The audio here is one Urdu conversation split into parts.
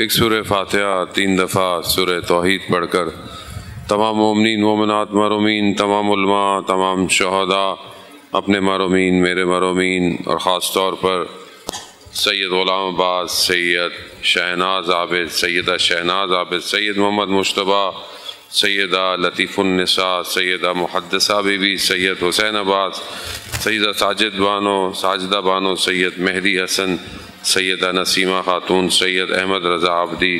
ایک سورہ فاتحہ 3 دفعہ سورہ توحید پڑھ کر تمام مومنین مومنات مرحومین، تمام علماء، تمام شہداء، اپنے مرحومین، میرے مرحومین، اور خاص طور پر سید غلام عباس، سید شہناز عابد، سیدہ شہناز عابد، سید محمد مجتبیٰ، سیدہ لطیف النساء، سیدہ محدثہ be be, Syed Hussain Abbas, Syeda Sajid Bano, Sajida Bano, Syed Mahdi Hasan, Syeda Nasima خاتون، سید احمد رضا عابدی،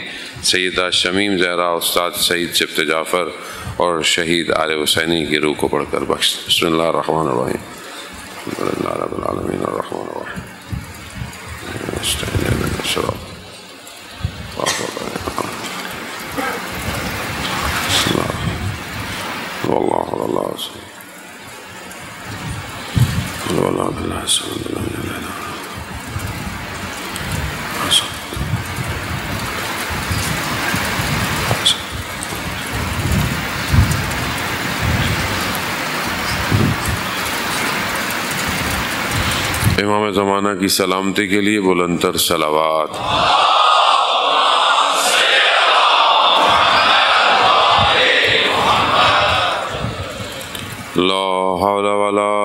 سیدہ شمیم زہرا، استاد سعید شفت جعفر اور شہید آل حسینی کی روح کو پڑھ کر بخش۔ بسم اللہ الرحمن الرحیم، الحمدللہ رب العالمین الرحمن الرحیم، امام زمانہ کی سلامتی کے لیے بلند تر صلوات۔ لا حول ولا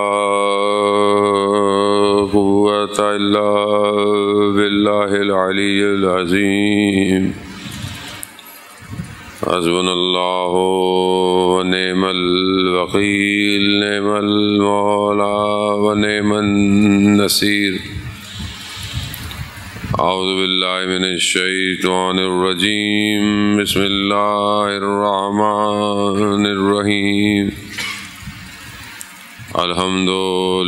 قوة الا باللہ العلی العظیم۔ حسبنا اللہ ونعم الوکیل، نعم المولا ونعم النصیر۔ اعوذ باللہ من الشیطان الرجیم، بسم اللہ الرحمن الرحیم۔ الحمد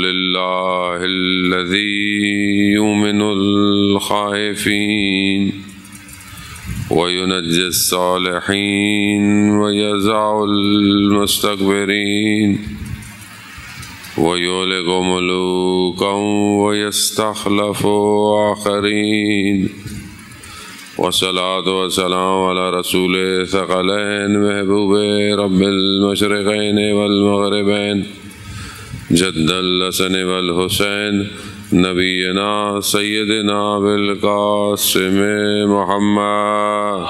للہ الذی یؤمن الخائفین وینجی الصالحین ویضع المستکبرین ویہلک ملوکا ویستخلف آخرین۔ والصلاة والسلام علی رسول ثقلین محبوب رب المشرقین والمغربین جد الحسن والحسین نبینا سیدنا بالقاسم محمد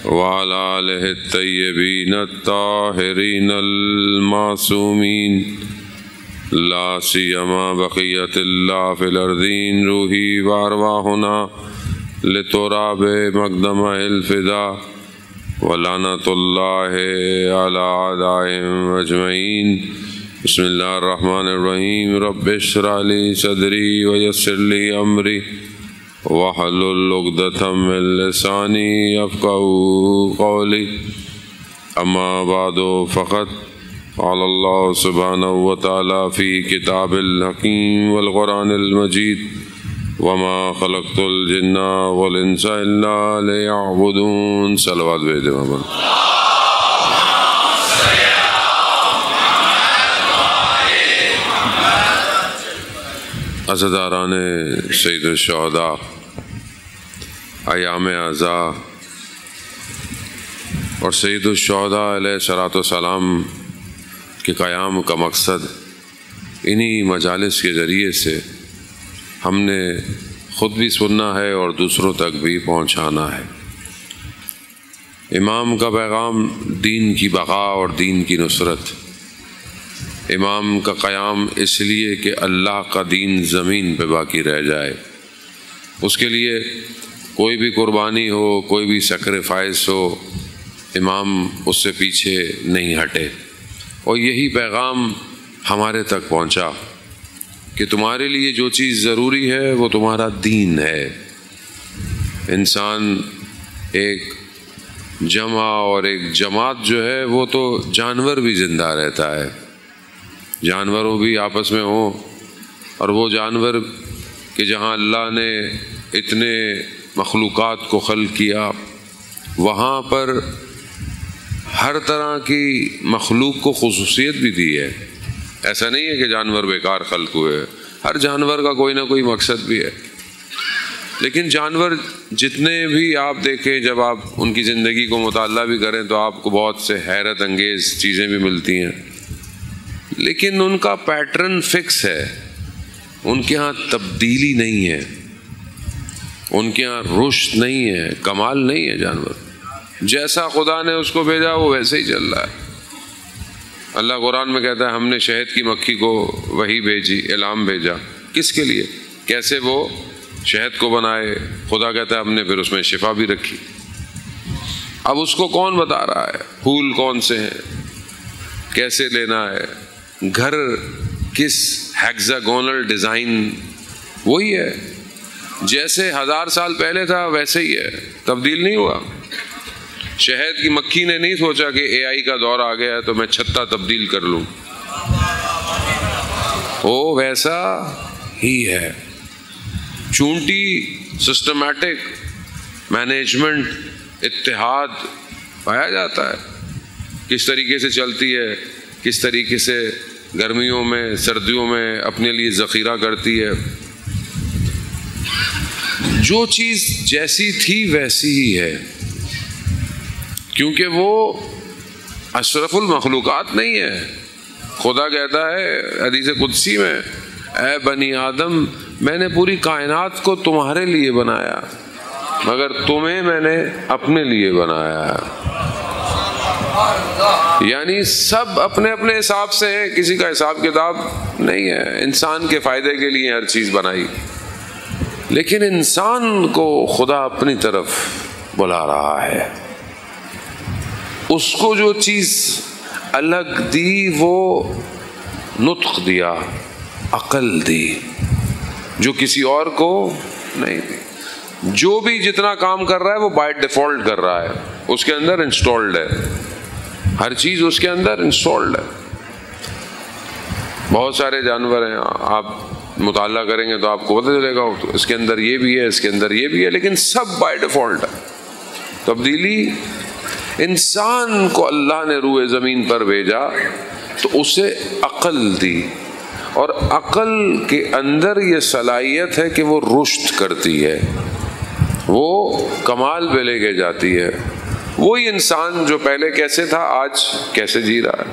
وعلى آلہ الطیبین الطاہرین المعصومین، لا سیما بقیت اللہ فی الارضین، روحی وارواحنا لتراب مقدم الفدا، ولعنۃ اللہ علی اعدائہم اجمعین۔ بسم اللہ الرحمن الرحیم۔ رب اشرح لی صدری ویسر لی امری واحلل عقدۃ من لسانی یفقہوا قولی۔ اما بعد فقد قال اللہ سبحانہ وتعالی فی کتاب الحکیم والقرآن المجید، وما خلقت الجن والانس الا لیعبدون۔ صلوات بھیجے محمد۔ عزاداران سید الشہداء، ایام اعزاء اور سید الشہداء علیہ الصلاۃ والسلام کے قیام کا مقصد انہی مجالس کے ذریعے سے ہم نے خود بھی سننا ہے اور دوسروں تک بھی پہنچانا ہے۔ امام کا پیغام دین کی بقا اور دین کی نصرت۔ امام کا قیام اس لیے کہ اللہ کا دین زمین پہ باقی رہ جائے، اس کے لیے کوئی بھی قربانی ہو، کوئی بھی سیکریفائس ہو، امام اس سے پیچھے نہیں ہٹے۔ اور یہی پیغام ہمارے تک پہنچا کہ تمہارے لیے جو چیز ضروری ہے وہ تمہارا دین ہے۔ انسان ایک جمع اور ایک جماعت جو ہے وہ تو جانور بھی زندہ رہتا ہے، جانوروں بھی آپس میں ہوں، اور وہ جانور کہ جہاں اللہ نے اتنے مخلوقات کو خلق کیا، وہاں پر ہر طرح کی مخلوق کو خصوصیت بھی دی ہے۔ ایسا نہیں ہے کہ جانور بیکار خلق ہوئے، ہر جانور کا کوئی نہ کوئی مقصد بھی ہے۔ لیکن جانور جتنے بھی آپ دیکھیں، جب آپ ان کی زندگی کو مطالعہ بھی کریں تو آپ کو بہت سے حیرت انگیز چیزیں بھی ملتی ہیں۔ لیکن ان کا پیٹرن فکس ہے، ان کے ہاں تبدیلی نہیں ہے، ان کے ہاں رشد نہیں ہے، کمال نہیں ہے۔ جانور جیسا خدا نے اس کو بھیجا وہ ویسے ہی چل رہا ہے۔ اللہ قرآن میں کہتا ہے ہم نے شہد کی مکھی کو وحی بھیجی، الہام بھیجا، کس کے لیے؟ کیسے وہ شہد کو بنائے۔ خدا کہتا ہے ہم نے پھر اس میں شفا بھی رکھی۔ اب اس کو کون بتا رہا ہے پھول کون سے ہیں، کیسے لینا ہے، گھر کس ہیگزاگونل ڈیزائن، وہی ہے جیسے 1000 سال پہلے تھا ویسے ہی ہے، تبدیل نہیں ہوا۔ شہد کی مکھی نے نہیں سوچا کہ اے آئی کا دور آ گیا ہے تو میں چھتا تبدیل کر لوں، وہ ویسا ہی ہے۔ چونٹی سسٹمیٹک مینجمنٹ، اتحاد پایا جاتا ہے، کس طریقے سے چلتی ہے، کس طریقے سے گرمیوں میں سردیوں میں اپنے لیے ذخیرہ کرتی ہے۔ جو چیز جیسی تھی ویسی ہی ہے، کیونکہ وہ اشرف المخلوقات نہیں ہے۔ خدا کہتا ہے حدیث قدسی میں، اے بنی آدم میں نے پوری کائنات کو تمہارے لیے بنایا مگر تمہیں میں نے اپنے لیے بنایا۔ یعنی سب اپنے اپنے حساب سے ہیں، کسی کا حساب کتاب نہیں ہے۔ انسان کے فائدے کے لیے ہر چیز بنائی، لیکن انسان کو خدا اپنی طرف بلا رہا ہے۔ اس کو جو چیز الگ دی وہ نطق دیا، عقل دی، جو کسی اور کو نہیں دی۔ جو بھی جتنا کام کر رہا ہے وہ بائی ڈیفالٹ کر رہا ہے، اس کے اندر انسٹالڈ ہے، ہر چیز اس کے اندر انسٹالڈ ہے۔ بہت سارے جانور ہیں، آپ مطالعہ کریں گے تو آپ کو پتہ چلے گا اس کے اندر یہ بھی ہے، اس کے اندر یہ بھی ہے، لیکن سب بائی ڈیفالٹ ہے۔ تبدیلی انسان کو اللہ نے روئے زمین پر بھیجا تو اسے عقل دی، اور عقل کے اندر یہ صلاحیت ہے کہ وہ رشد کرتی ہے، وہ کمال پہ لے کے جاتی ہے۔ وہی انسان جو پہلے کیسے تھا آج کیسے جی رہا ہے،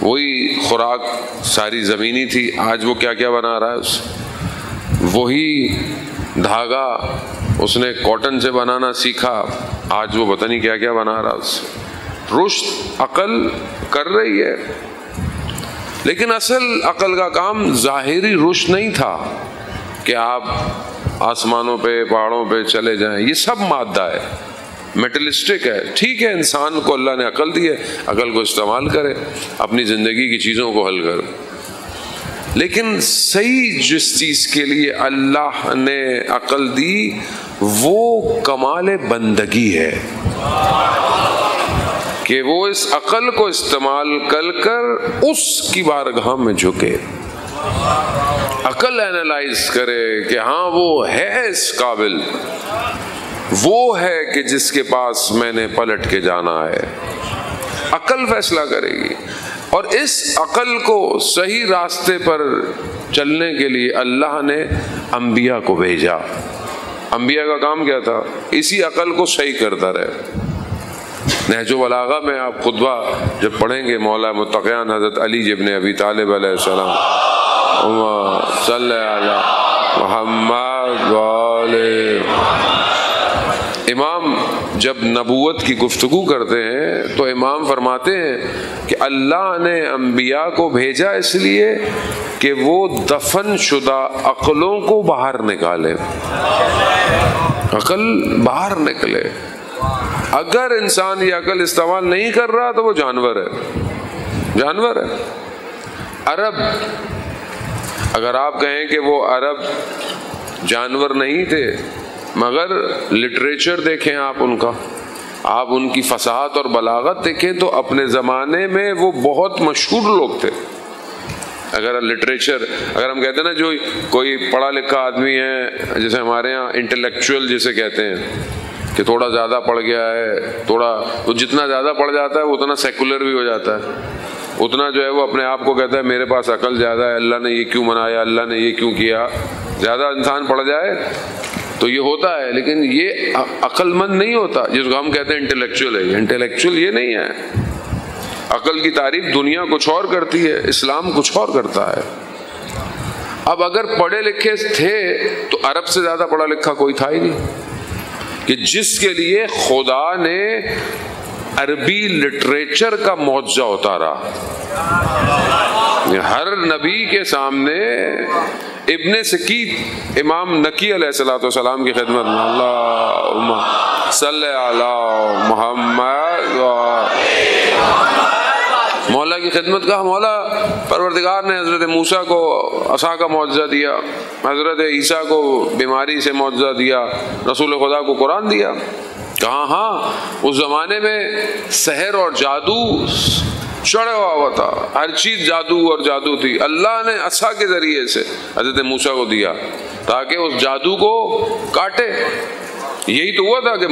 وہی خوراک ساری زمینی تھی آج وہ کیا کیا بنا رہا ہے، اس وہی دھاگا اس نے کاٹن سے بنانا سیکھا آج وہ پتہ نہیں کیا کیا بنا رہا اس سے۔ رشد عقل کر رہی ہے، لیکن اصل عقل کا کام ظاہری رشد نہیں تھا کہ آپ آسمانوں پہ پہاڑوں پہ چلے جائیں، یہ سب مادہ ہے، میٹلسٹک ہے۔ ٹھیک ہے انسان کو اللہ نے عقل دی ہے، عقل کو استعمال کرے، اپنی زندگی کی چیزوں کو حل کرے، لیکن صحیح جس چیز کے لیے اللہ نے عقل دی وہ کمال بندگی ہے کہ وہ اس عقل کو استعمال کر اس کی بارگاہ میں جھکے، عقل اینالائز کرے کہ ہاں وہ ہے اس قابل، وہ ہے کہ جس کے پاس میں نے پلٹ کے جانا ہے۔ عقل فیصلہ کرے گی، اور اس عقل کو صحیح راستے پر چلنے کے لیے اللہ نے انبیاء کو بھیجا۔ انبیاء کا کام کیا تھا؟ اسی عقل کو صحیح کرتا رہے۔ نہج البلاغہ میں آپ خطبہ جب پڑھیں گے مولا متقیان حضرت علی ابن ابی طالب علیہ السلام، اللہم صلی علی محمد وآلہ، امام جب نبوت کی گفتگو کرتے ہیں تو امام فرماتے ہیں کہ اللہ نے انبیاء کو بھیجا اس لیے کہ وہ دفن شدہ عقلوں کو باہر نکالے، عقل باہر نکلے۔ اگر انسان یہ عقل استعمال نہیں کر رہا تو وہ جانور ہے، جانور ہے۔ عرب، اگر آپ کہیں کہ وہ عرب جانور نہیں تھے، مگر لٹریچر دیکھیں آپ ان کا، آپ ان کی فصاحت اور بلاغت دیکھیں تو اپنے زمانے میں وہ بہت مشہور لوگ تھے۔ اگر لٹریچر، اگر ہم کہتے ہیں نا جو کوئی پڑھا لکھا آدمی ہے، جیسے ہمارے ہاں انٹلیکچوئل جسے کہتے ہیں کہ تھوڑا زیادہ پڑھ گیا ہے، تھوڑا وہ جتنا زیادہ پڑھ جاتا ہے وہ اتنا سیکولر بھی ہو جاتا ہے، اتنا جو ہے وہ اپنے آپ کو کہتا ہے میرے پاس عقل زیادہ ہے، اللہ نے یہ کیوں بنایا، اللہ نے یہ کیوں کیا۔ زیادہ انسان پڑھ جائے تو یہ ہوتا ہے، لیکن یہ عقل مند نہیں ہوتا جس کو ہم کہتے ہیں انٹلیکچوئل ہے۔ انٹلیکچوئل یہ نہیں ہے، عقل کی تعریف دنیا کچھ اور کرتی ہے، اسلام کچھ اور کرتا ہے۔ اب اگر پڑھے لکھے تھے تو عرب سے زیادہ پڑھا لکھا کوئی تھا ہی نہیں، کہ جس کے لیے خدا نے عربی لٹریچر کا معجزہ اتارا۔ ہر نبی کے سامنے ابن سکیت امام نکی علیہ الصلوۃ والسلام کی خدمت میں اللہم صلی علی محمد، مولا کی خدمت کا مولا پروردگار نے حضرت موسیٰ کو عصا کا معجزہ دیا، حضرت عیسیٰ کو بیماری سے معجزہ دیا، رسول خدا کو قرآن دیا۔ کہاں ہاں اس زمانے میں سحر اور جادو چڑھا ہوا تھا، ہر چیز جادو اور جادو تھی۔ اللہ نے عصا کے ذریعے سے حضرت موسیٰ کو دیا تاکہ اس جادو کو کاٹے۔ یہی تو ہوا تھا کہ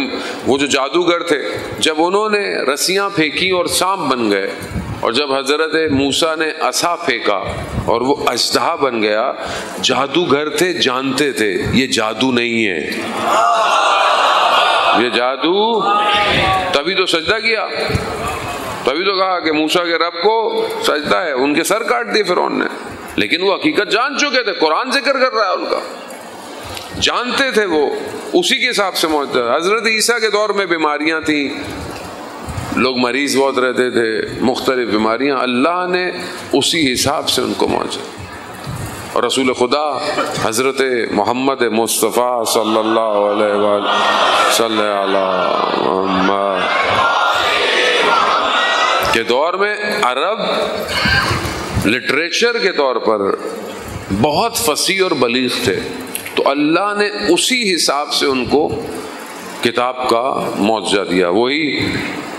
وہ جو جادوگر تھے جب انہوں نے رسیاں پھینکی اور سانپ بن گئے، اور جب حضرت موسیٰ نے عصا پھینکا اور وہ اژدہا بن گیا، جادوگر تھے جانتے تھے یہ جادو نہیں ہے، یہ جادو، تبھی تو سجدہ کیا، تبھی تو کہا کہ موسیٰ کے رب کو سجدہ ہے۔ ان کے سر کاٹ دیے فرعون نے، لیکن وہ حقیقت جان چکے تھے، قرآن ذکر کر رہا ہے ان کا، جانتے تھے وہ، اسی کے حساب سے موجود۔ حضرت عیسیٰ کے دور میں بیماریاں تھیں، لوگ مریض بہت رہتے تھے، مختلف بیماریاں، اللہ نے اسی حساب سے ان کو موجود۔ اور رسول خدا حضرت محمد مصطفیٰ صلی اللہ علیہ وآلہ صلی اللہ محمد کے دور میں عرب لٹریچر کے طور پر بہت فصیح اور بلیغ تھے، تو اللہ نے اسی حساب سے ان کو کتاب کا معجزہ دیا۔ وہی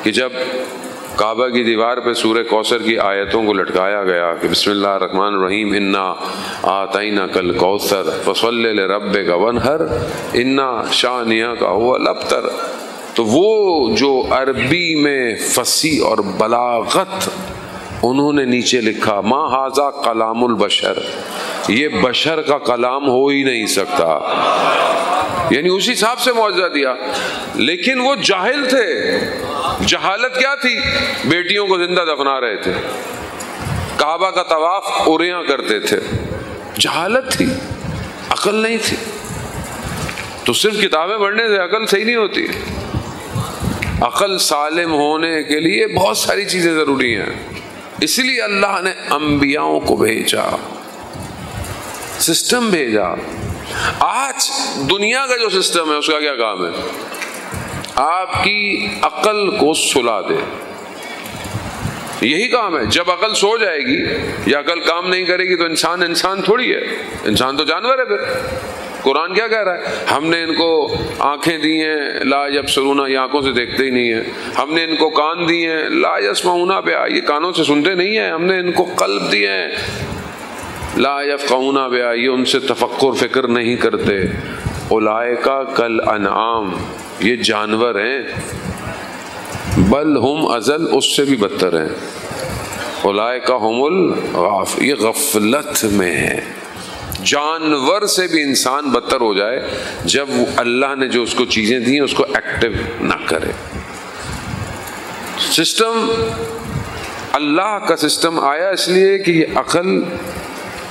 کہ جب کعبہ کی دیوار پہ سورہ کوثر کی آیتوں کو لٹکایا گیا کہ بسم اللہ الرحمن الرحیم انا اعطیناک الکوثر فصلی لربک وانحر انا شانئک هو الابتر، تو وہ جو عربی میں فصیح اور بلاغت انہوں نے نیچے لکھا، ما ھذا کلام البشر، یہ بشر کا کلام ہو ہی نہیں سکتا، یعنی اسی حساب سے معجزہ دیا۔ لیکن وہ جاہل تھے، جہالت کیا تھی؟ بیٹیوں کو زندہ دفنا رہے تھے، کعبہ کا طواف اوریاں کرتے تھے، جہالت تھی، عقل نہیں تھی۔ تو صرف کتابیں پڑھنے سے عقل صحیح نہیں ہوتی، عقل سالم ہونے کے لیے بہت ساری چیزیں ضروری ہیں، اس لیے اللہ نے انبیاءوں کو بھیجا، سسٹم بھیجا۔ آج دنیا کا جو سسٹم ہے اس کا کیا کام ہے؟ آپ کی عقل کو سلا دے، یہی کام ہے۔ جب عقل سو جائے گی یا عقل کام نہیں کرے گی تو انسان تھوڑی ہے، انسان تو جانور ہے۔ پھر قرآن کیا کہہ رہا ہے؟ ہم نے ان کو آنکھیں دی ہیں لا یبصرون، یہ آنکھوں سے دیکھتے ہی نہیں ہیں، ہم نے ان کو کان دیے ہیں لا یسمعون بہا، یہ کانوں سے سنتے نہیں ہیں، ہم نے ان کو قلب دیے ہیں لا یفقہون بہا، یہ ان سے تفکر فکر نہیں کرتے، اولئک کالانعام، یہ جانور ہیں، بل ہم اضل، اس سے بھی بدتر ہیں، اولئک هم الغافلون، یہ غفلت میں ہے۔ جانور سے بھی انسان بدتر ہو جائے جب اللہ نے جو اس کو چیزیں دی ہیں اس کو ایکٹیو نہ کرے۔ سسٹم اللہ کا سسٹم آیا اس لیے کہ یہ عقل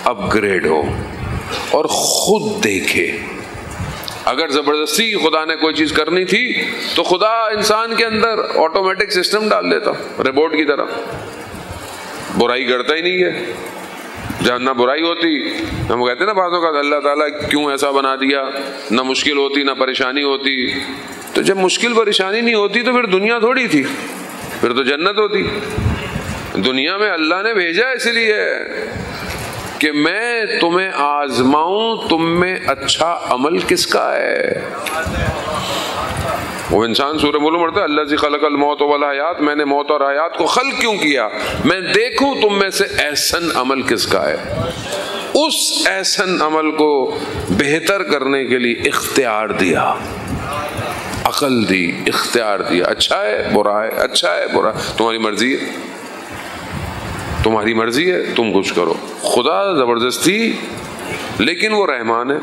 اپ گریڈ ہو اور خود دیکھے۔ اگر زبردستی خدا نے کوئی چیز کرنی تھی تو خدا انسان کے اندر آٹومیٹک سسٹم ڈال دیتا، روبوٹ کی طرح، برائی کرتا ہی نہیں ہے۔ جہاں نہ برائی ہوتی، ہم کہتے ہیں نا بعضوں کا اللہ تعالیٰ کیوں ایسا بنا دیا، نہ مشکل ہوتی نہ پریشانی ہوتی، تو جب مشکل پریشانی نہیں ہوتی تو پھر دنیا تھوڑی تھی، پھر تو جنت ہوتی۔ دنیا میں اللہ نے بھیجا اس لیے کہ میں تمہیں آزماؤں تم میں اچھا عمل کس کا ہے۔ وہ انسان سورہ ملک پڑھتا ہے الذی خلق الموت والحیات، میں نے موت اور حیات کو خلق کیوں کیا؟ میں دیکھوں تم میں سے احسن عمل کس کا ہے، اس احسن عمل کو بہتر کرنے کے لیے اختیار دیا، عقل دی، اختیار دیا، اچھا ہے برا ہے، اچھا ہے برا ہے، تمہاری مرضی ہے، تمہاری مرضی ہے، تم کچھ کرو۔ خدا زبردستی، لیکن وہ رحمان ہے،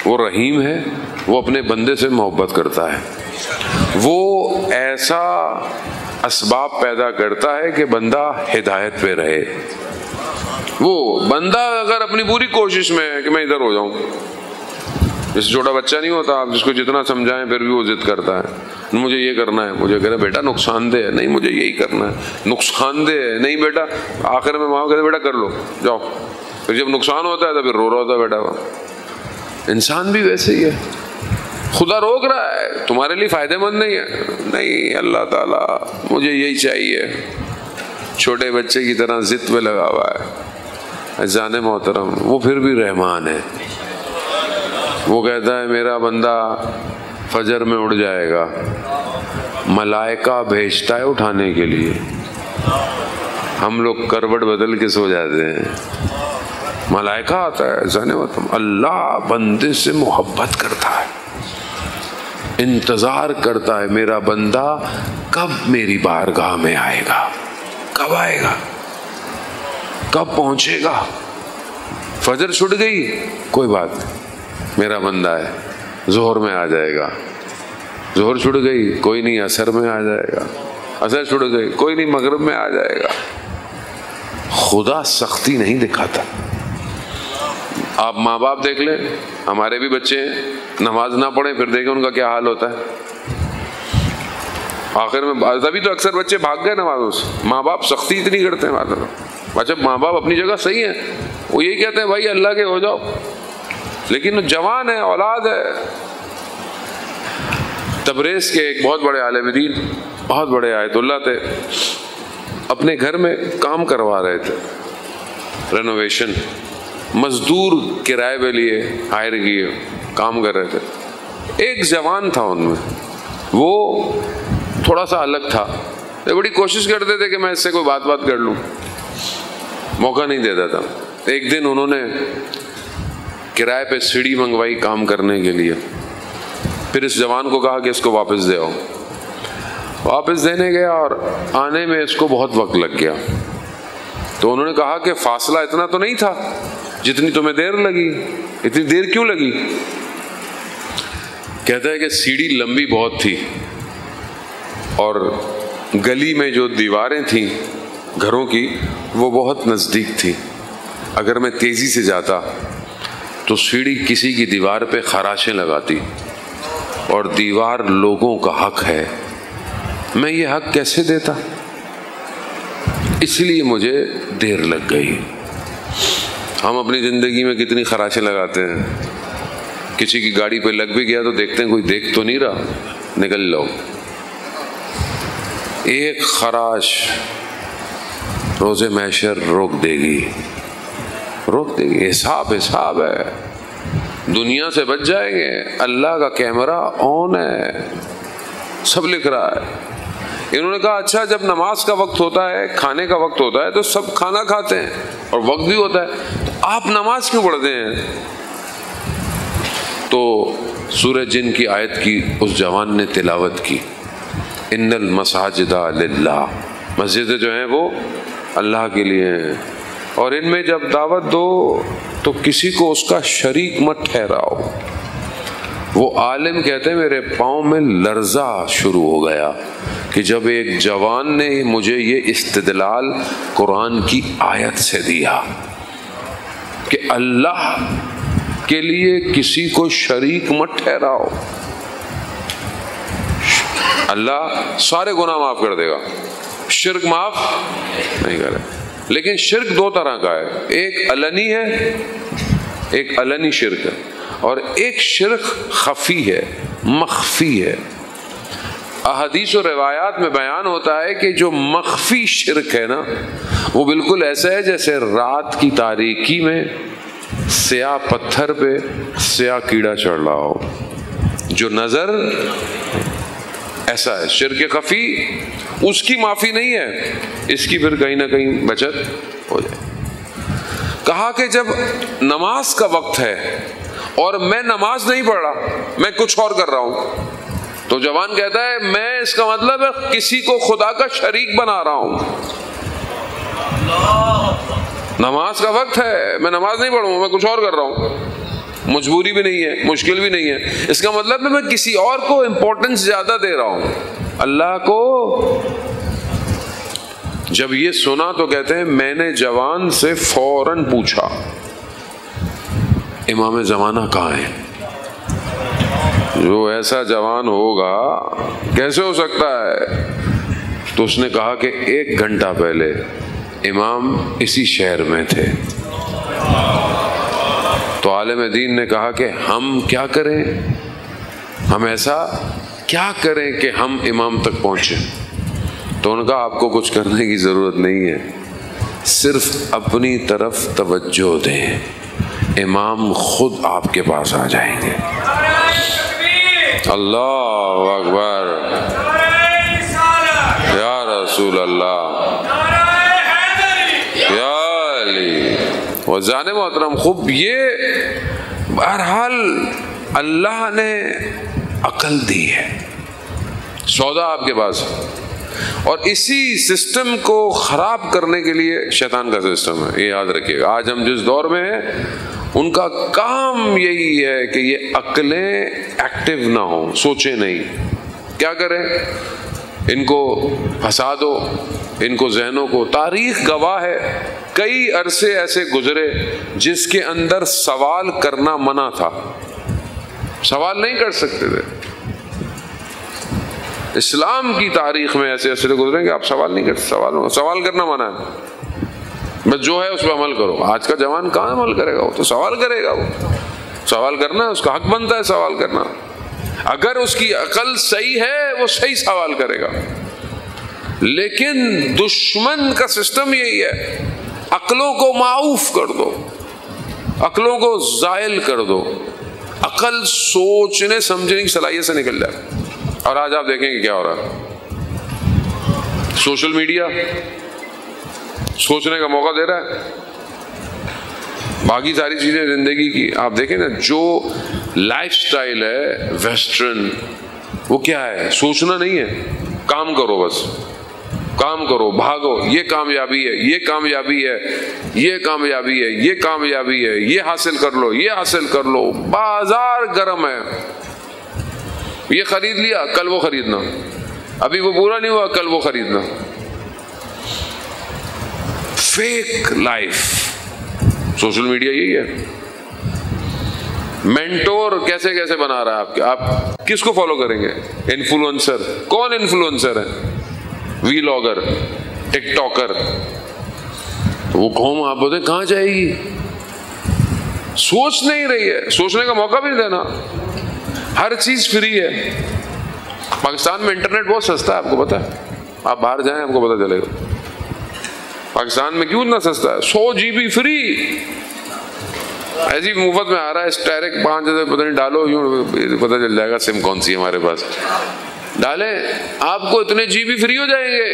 وہ رحیم ہے، وہ اپنے بندے سے محبت کرتا ہے، وہ ایسا اسباب پیدا کرتا ہے کہ بندہ ہدایت پہ رہے. وہ بندہ اگر اپنی پوری کوشش میں ہے کہ میں ادھر ہو جاؤں، جیسے چھوٹا بچہ نہیں ہوتا، آپ جس کو جتنا سمجھائیں پھر بھی وہ ضد کرتا ہے، مجھے یہ کرنا ہے، مجھے کہہ رہے بیٹا نقصان دہ ہے، نہیں مجھے یہی کرنا ہے، نقصان دہ ہے، نہیں بیٹا. آخر میں ماں کہتے بیٹا کر لو جاؤ، پھر جب نقصان ہوتا ہے تو پھر رو رہا ہوتا ہے بیٹا. انسان بھی ویسے ہی ہے، خدا روک رہا ہے تمہارے لیے فائدہ مند نہیں ہے، نہیں اللہ تعالیٰ مجھے یہی چاہیے. چھوٹے بچے کی طرح ضد پہ لگا ہوا ہے. جان محترم وہ پھر بھی رحمان ہے. وہ کہتا ہے میرا بندہ فجر میں اٹھ جائے گا، ملائکہ بھیجتا ہے اٹھانے کے لیے. ہم لوگ کروٹ بدل کے سو جاتے ہیں، ملائکہ آتا ہے. جان محترم اللہ بندے سے محبت کرتا ہے، انتظار کرتا ہے میرا بندہ کب میری بارگاہ میں آئے گا، کب آئے گا، کب پہنچے گا. فجر چھٹ گئی کوئی بات نہیں، میرا بندہ ہے ظہر میں آ جائے گا. ظہر چھٹ گئی کوئی نہیں، عصر میں آ جائے گا. عصر چھٹ گئی کوئی نہیں، مغرب میں آ جائے گا. خدا سختی نہیں دکھاتا. آپ ماں باپ دیکھ لیں، ہمارے بھی بچے ہیں، نماز نہ پڑھیں پھر دیکھیں ان کا کیا حال ہوتا ہے. آخر میں تبھی تو اکثر بچے بھاگ گئے نمازوں سے. ماں باپ سختی اتنی کرتے ہیں. اچھا ماں باپ اپنی جگہ صحیح ہیں، وہ یہی کہتے ہیں بھائی اللہ کے ہو جاؤ، لیکن جوان ہے، اولاد ہے. تبریز کے ایک بہت بڑے عالم دین، بہت بڑے آیت اللہ تھے، اپنے گھر میں کام کروا رہے تھے، رینوویشن، مزدور کرائے پہ لیے ہائر کیے، کام کر رہے تھے. ایک جوان تھا ان میں، وہ تھوڑا سا الگ تھا، بڑی کوشش کرتے تھے کہ میں اس سے کوئی بات کر لوں، موقع نہیں دیتا تھا. ایک دن انہوں نے کرائے پہ سیڑھی منگوائی کام کرنے کے لیے. پھر اس جوان کو کہا کہ اس کو واپس دے آؤ. واپس دینے گیا اور آنے میں اس کو بہت وقت لگ گیا. تو انہوں نے کہا کہ فاصلہ اتنا تو نہیں تھا جتنی تمہیں دیر لگی، اتنی دیر کیوں لگی؟ کہتا ہے کہ سیڑھی لمبی بہت تھی اور گلی میں جو دیواریں تھیں گھروں کی وہ بہت نزدیک تھی. اگر میں تیزی سے جاتا تو سیڑھی کسی کی دیوار پہ خراشیں لگاتی، اور دیوار لوگوں کا حق ہے، میں یہ حق کیسے دیتا؟ اس لیے مجھے دیر لگ گئی. ہم اپنی زندگی میں کتنی خراشیں لگاتے ہیں. کسی کی گاڑی پہ لگ بھی گیا تو دیکھتے ہیں کوئی دیکھ تو نہیں رہا، نکل لو. ایک خراش روز محشر روک دے گی، روک دے گی. حساب ہے. دنیا سے بچ جائیں گے، اللہ کا کیمرہ آن ہے، سب لکھ رہا ہے. انہوں نے کہا اچھا جب نماز کا وقت ہوتا ہے، کھانے کا وقت ہوتا ہے تو سب کھانا کھاتے ہیں اور وقت بھی ہوتا ہے، تو آپ نماز کیوں پڑھتے ہیں؟ تو سورہ جن کی آیت کی اس جوان نے تلاوت کی، ان المساجد للہ، مسجدیں جو ہیں وہ اللہ کے لیے ہیں، اور ان میں جب دعوت دو تو کسی کو اس کا شریک مت ٹھہراؤ. وہ عالم کہتے ہیں میرے پاؤں میں لرزہ شروع ہو گیا کہ جب ایک جوان نے مجھے یہ استدلال قرآن کی آیت سے دیا کہ اللہ کے لیے کسی کو شریک مت ٹھہراؤ. اللہ سارے گناہ معاف کر دے گا، شرک معاف نہیں کرے. لیکن شرک دو طرح کا ہے، ایک علنی ہے، ایک علنی شرک ہے، اور ایک شرک خفی ہے، مخفی ہے. احادیث و روایات میں بیان ہوتا ہے کہ جو مخفی شرک ہے نا، وہ بالکل ایسا ہے جیسے رات کی تاریکی میں سیاہ پتھر پہ سیاہ کیڑا چڑھ رہا ہو، جو نظر ایسا ہے. شرک خفی اس کی معافی نہیں ہے، اس کی پھر کہیں نہ کہیں بچت ہو جائے. کہا کہ جب نماز کا وقت ہے اور میں نماز نہیں پڑھ رہا، میں کچھ اور کر رہا ہوں، تو جوان کہتا ہے میں اس کا مطلب ہے کسی کو خدا کا شریک بنا رہا ہوں. نماز کا وقت ہے، میں نماز نہیں پڑھوں، میں کچھ اور کر رہا ہوں، مجبوری بھی نہیں ہے، مشکل بھی نہیں ہے. اس کا مطلب ہے میں کسی اور کو امپورٹنس زیادہ دے رہا ہوں، اللہ کو جب یہ سنا تو کہتے ہیں میں نے جوان سے فوراً پوچھا امام زمانہ کہاں ہے؟ جو ایسا جوان ہوگا کیسے ہو سکتا ہے؟ تو اس نے کہا کہ 1 گھنٹہ پہلے امام اسی شہر میں تھے۔ تو عالم دین نے کہا کہ ہم کیا کریں، ہم ایسا کیا کریں کہ ہم امام تک پہنچیں؟ تو ان کا آپ کو کچھ کرنے کی ضرورت نہیں ہے، صرف اپنی طرف توجہ دیں، امام خود آپ کے پاس آ جائیں گے۔ اللہ اکبر، یا رسول اللہ، یا علی وزان محترم۔ خوب یہ بہرحال اللہ نے عقل دی ہے، سودا آپ کے پاس، اور اسی سسٹم کو خراب کرنے کے لیے شیطان کا سسٹم ہے، یہ یاد رکھیے گا۔ آج ہم جس دور میں ہیں ان کا کام یہی ہے کہ یہ عقلیں ایکٹیو نہ ہوں، سوچیں نہیں، کیا کریں؟ ان کو پھنسا دو، ان کو ذہنوں کو۔ تاریخ گواہ ہے کئی عرصے ایسے گزرے جس کے اندر سوال کرنا منع تھا، سوال نہیں کر سکتے تھے۔ اسلام کی تاریخ میں ایسے ایسے گزریں کہ آپ سوال نہیں کرتے، سوال کرنا منع ہے، بس جو ہے اس پہ عمل کرو۔ آج کا جوان کہاں عمل کرے گا؟ وہ تو سوال کرے گا، وہ سوال کرنا ہے، اس کا حق بنتا ہے سوال کرنا۔ اگر اس کی عقل صحیح ہے وہ صحیح سوال کرے گا، لیکن دشمن کا سسٹم یہی ہے، عقلوں کو معاف کر دو، عقلوں کو زائل کر دو، عقل سوچنے سمجھنے کی صلاحیت سے نکل جائے۔ اور آج آپ دیکھیں کہ کیا ہو رہا ہے، سوشل میڈیا سوچنے کا موقع دے رہا ہے، باقی ساری چیزیں زندگی کی آپ دیکھیں نا، جو لائف سٹائل ہے ویسٹرن، وہ کیا ہے؟ سوچنا نہیں ہے، کام کرو، بس کام کرو، بھاگو، یہ کامیابی ہے، یہ کامیابی ہے، یہ کامیابی ہے، یہ کامیابی ہے، یہ حاصل کر لو، یہ حاصل کر لو۔ بازار گرم ہے، یہ خرید لیا کل وہ خریدنا، ابھی وہ پورا نہیں ہوا کل وہ خریدنا۔ فیک لائف، سوشل میڈیا یہی ہے۔ مینٹور کیسے کیسے بنا رہا ہے آپ کے، آپ کس کو فالو کریں گے؟ انفلوئنسر، کون انفلوئنسر ہے؟ ویلاگر، ٹک ٹاکر، وہ قوم آپ بولتے کہاں جائے گی؟ سوچ نہیں رہی ہے، سوچنے کا موقع بھی نہیں دینا، ہر چیز فری ہے۔ پاکستان میں انٹرنیٹ بہت سستا ہے، آپ کو پتا ہے، آپ باہر جائیں آپ کو پتا چلے گا پاکستان میں کیوں اتنا سستا ہے۔ 100 GB فری، ایسی مفت میں آ رہا ہے، اسٹیرک 5 پتہ نہیں ڈالو، یوں پتہ چل جائے گا سم کون سی ہمارے پاس، ڈالیں آپ کو اتنے GB فری ہو جائیں گے۔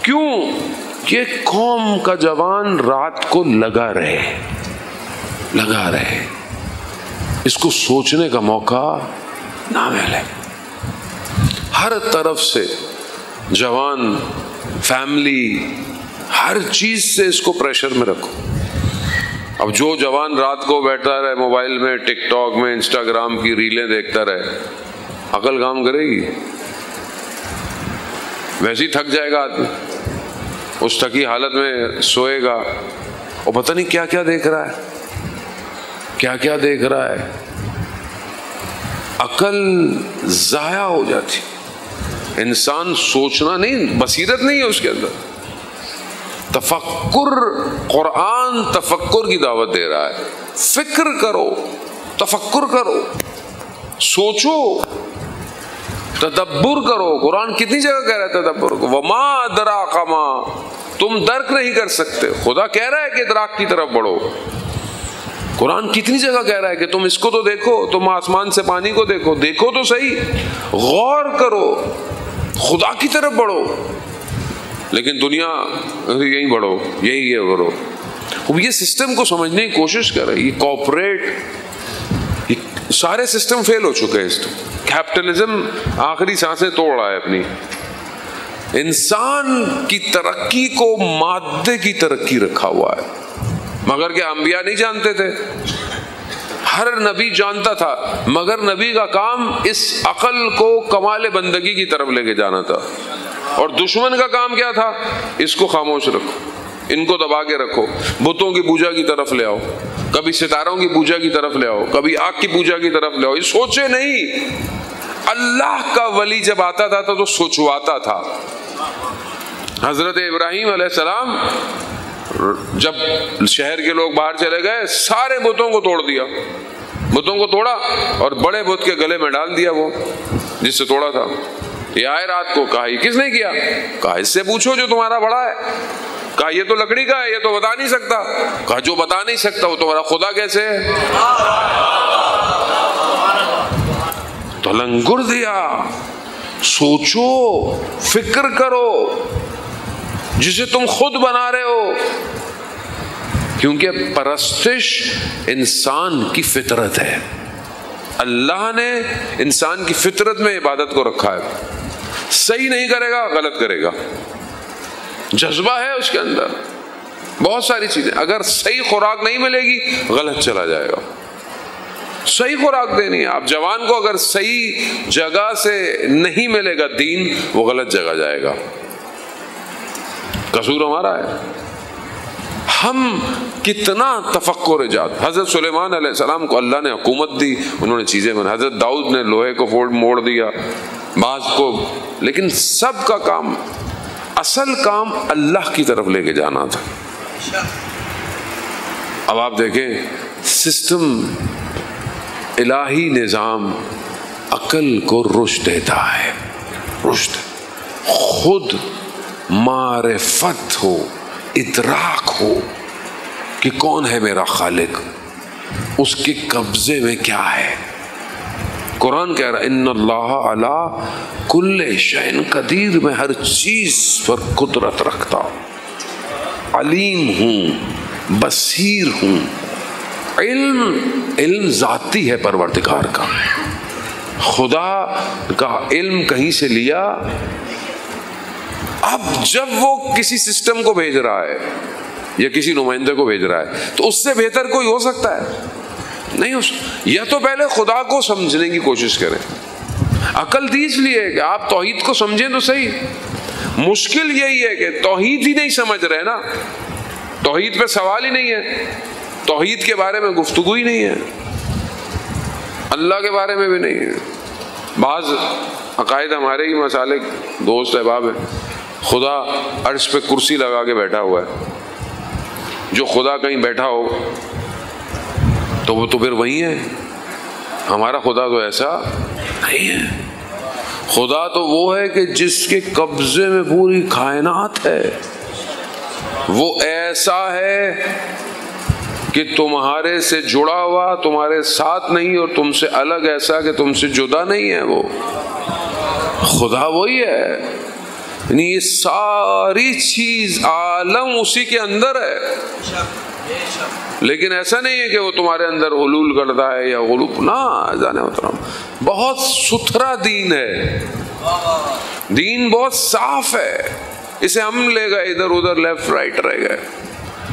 کیوں؟ یہ قوم کا جوان رات کو لگا رہے، اس کو سوچنے کا موقع نہ ملے۔ ہر طرف سے جوان، فیملی، ہر چیز سے اس کو پریشر میں رکھو۔ اب جو جوان رات کو بیٹھتا رہے موبائل میں، ٹک ٹاک میں، انسٹاگرام کی ریلیں دیکھتا رہے، عقل کام کرے گی؟ ویسے ہی تھک جائے گا آدمی، اس تھکی حالت میں سوئے گا، اور پتہ نہیں کیا کیا دیکھ رہا ہے، کیا کیا دیکھ رہا ہے، عقل ضائع ہو جاتی۔ انسان سوچنا نہیں، بصیرت نہیں ہے اس کے اندر، تفکر۔ قرآن تفکر کی دعوت دے رہا ہے، فکر کرو، تفکر کرو، سوچو، تدبر کرو۔ قرآن کتنی جگہ کہہ رہا ہے تدبر کو، وما ادراک ما، تم درک نہیں کر سکتے، خدا کہہ رہا ہے کہ ادراک کی طرف بڑھو۔ قرآن کتنی جگہ کہہ رہا ہے کہ تم اس کو تو دیکھو، تم آسمان سے پانی کو دیکھو، دیکھو تو صحیح، غور کرو، خدا کی طرف بڑھو۔ لیکن دنیا یہیں بڑھو، یہی یہ کرو۔ اب یہ سسٹم کو سمجھنے کی کوشش کر رہے، یہ کوپریٹ، یہ سارے سسٹم فیل ہو چکے ہیں۔ کیپٹلزم آخری سانسیں توڑ رہا ہے اپنی۔ انسان کی ترقی کو مادے کی ترقی رکھا ہوا ہے، مگر کہ انبیاء نہیں جانتے تھے، ہر نبی جانتا تھا، مگر نبی کا کام اس عقل کو کمال بندگی کی طرف لے کے جانا تھا۔ اور دشمن کا کام کیا تھا؟ اس کو خاموش رکھو، ان کو دبا کے رکھو، بتوں کی پوجا کی طرف لے آؤ، کبھی ستاروں کی پوجا کی طرف لے آؤ، کبھی آگ کی پوجا کی طرف لے آؤ. یہ سوچے نہیں. اللہ کا ولی جب آتا تھا تو سوچواتا تھا. حضرت ابراہیم علیہ السلام جب شہر کے لوگ باہر چلے گئے، سارے بتوں کو توڑ دیا، بتوں کو توڑا اور بڑے بت کے گلے میں ڈال دیا وہ جس سے توڑا تھا. یہ آئے رات کو، کہا یہ کس نے کیا؟ کہا اس سے پوچھو جو تمہارا بڑا ہے. کہا یہ تو لکڑی کا ہے، یہ تو بتا نہیں سکتا. کہا جو بتا نہیں سکتا وہ تمہارا خدا کیسے ہے؟ تو لنگر دیا. سوچو، فکر کرو، جسے تم خود بنا رہے ہو. کیونکہ پرستش انسان کی فطرت ہے. اللہ نے انسان کی فطرت میں عبادت کو رکھا ہے. صحیح نہیں کرے گا غلط کرے گا، جذبہ ہے اس کے اندر. بہت ساری چیزیں، اگر صحیح خوراک نہیں ملے گی غلط چلا جائے گا. صحیح خوراک دینی ہے. آپ جوان کو اگر صحیح جگہ سے نہیں ملے گا دین، وہ غلط جگہ جائے گا. قصور ہمارا ہے. ہم کتنا تفکر ایجاد. حضرت سلیمان علیہ السلام کو اللہ نے حکومت دی، انہوں نے چیزیں بنا. حضرت داؤد نے لوہے کو موڑ دیا، بعض کو، لیکن سب کا کام، اصل کام اللہ کی طرف لے کے جانا تھا. اب آپ دیکھیں سسٹم، الہی نظام عقل کو رشد دیتا ہے. رشد، خود معرفت ہو، ادراک ہو کہ کون ہے میرا خالق، اس کے قبضے میں کیا ہے. قرآن کہہ رہا ہے ان اللہ علی کل شیء قدیر، میں ہر چیز پر قدرت رکھتا ہوں، علیم ہوں، بصیر ہوں. علم ذاتی ہے پروردگار کا. خدا کا علم کہیں سے لیا. اب جب وہ کسی سسٹم کو بھیج رہا ہے یا کسی نمائندے کو بھیج رہا ہے تو اس سے بہتر کوئی ہو سکتا ہے نہیں. یا تو پہلے خدا کو سمجھنے کی کوشش کریں. عقل دی اس لیے کہ آپ توحید کو سمجھیں تو صحیح. مشکل یہی ہے کہ توحید ہی نہیں سمجھ رہے نا. توحید پہ سوال ہی نہیں ہے، توحید کے بارے میں گفتگو ہی نہیں ہے، اللہ کے بارے میں بھی نہیں ہے. بعض عقائد ہمارے ہی مسالے دوست احباب ہیں. خدا عرش پہ کرسی لگا کے بیٹھا ہوا ہے. جو خدا کہیں بیٹھا ہو تو وہ تو پھر وہی ہے. ہمارا خدا تو ایسا نہیں ہے. خدا تو وہ ہے کہ جس کے قبضے میں پوری کائنات ہے. وہ ایسا ہے کہ تمہارے سے جڑا ہوا، تمہارے ساتھ نہیں، اور تم سے الگ، ایسا کہ تم سے جدا نہیں ہے. وہ خدا وہی ہے. یعنی یہ ساری چیز عالم اسی کے اندر ہے. لیکن ایسا نہیں ہے کہ وہ تمہارے اندر حلول کرتا ہے یا غلوب، نہ. جانے محترم، بہت ستھرا دین ہے. دین بہت صاف ہے. اسے ہم لے گئے ادھر ادھر، لیفٹ رائٹ رہ گئے،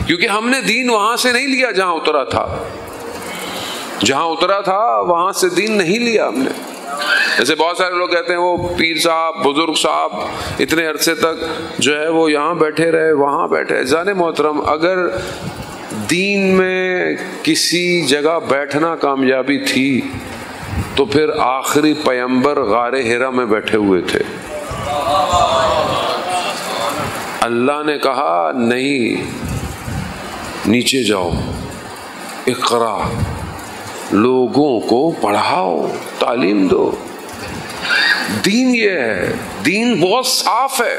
کیونکہ ہم نے دین وہاں سے نہیں لیا جہاں اترا تھا. جہاں اترا تھا وہاں سے دین نہیں لیا ہم نے. جیسے بہت سارے لوگ کہتے ہیں وہ پیر صاحب، بزرگ صاحب اتنے عرصے تک جو ہے وہ یہاں بیٹھے رہے، وہاں بیٹھے. جانے محترم، اگر دین میں کسی جگہ بیٹھنا کامیابی تھی تو پھر آخری پیمبر غار حرا میں بیٹھے ہوئے تھے. اللہ نے کہا نہیں، نیچے جاؤ، اقرا، لوگوں کو پڑھاؤ، تعلیم دو. دین یہ ہے. دین بہت صاف ہے.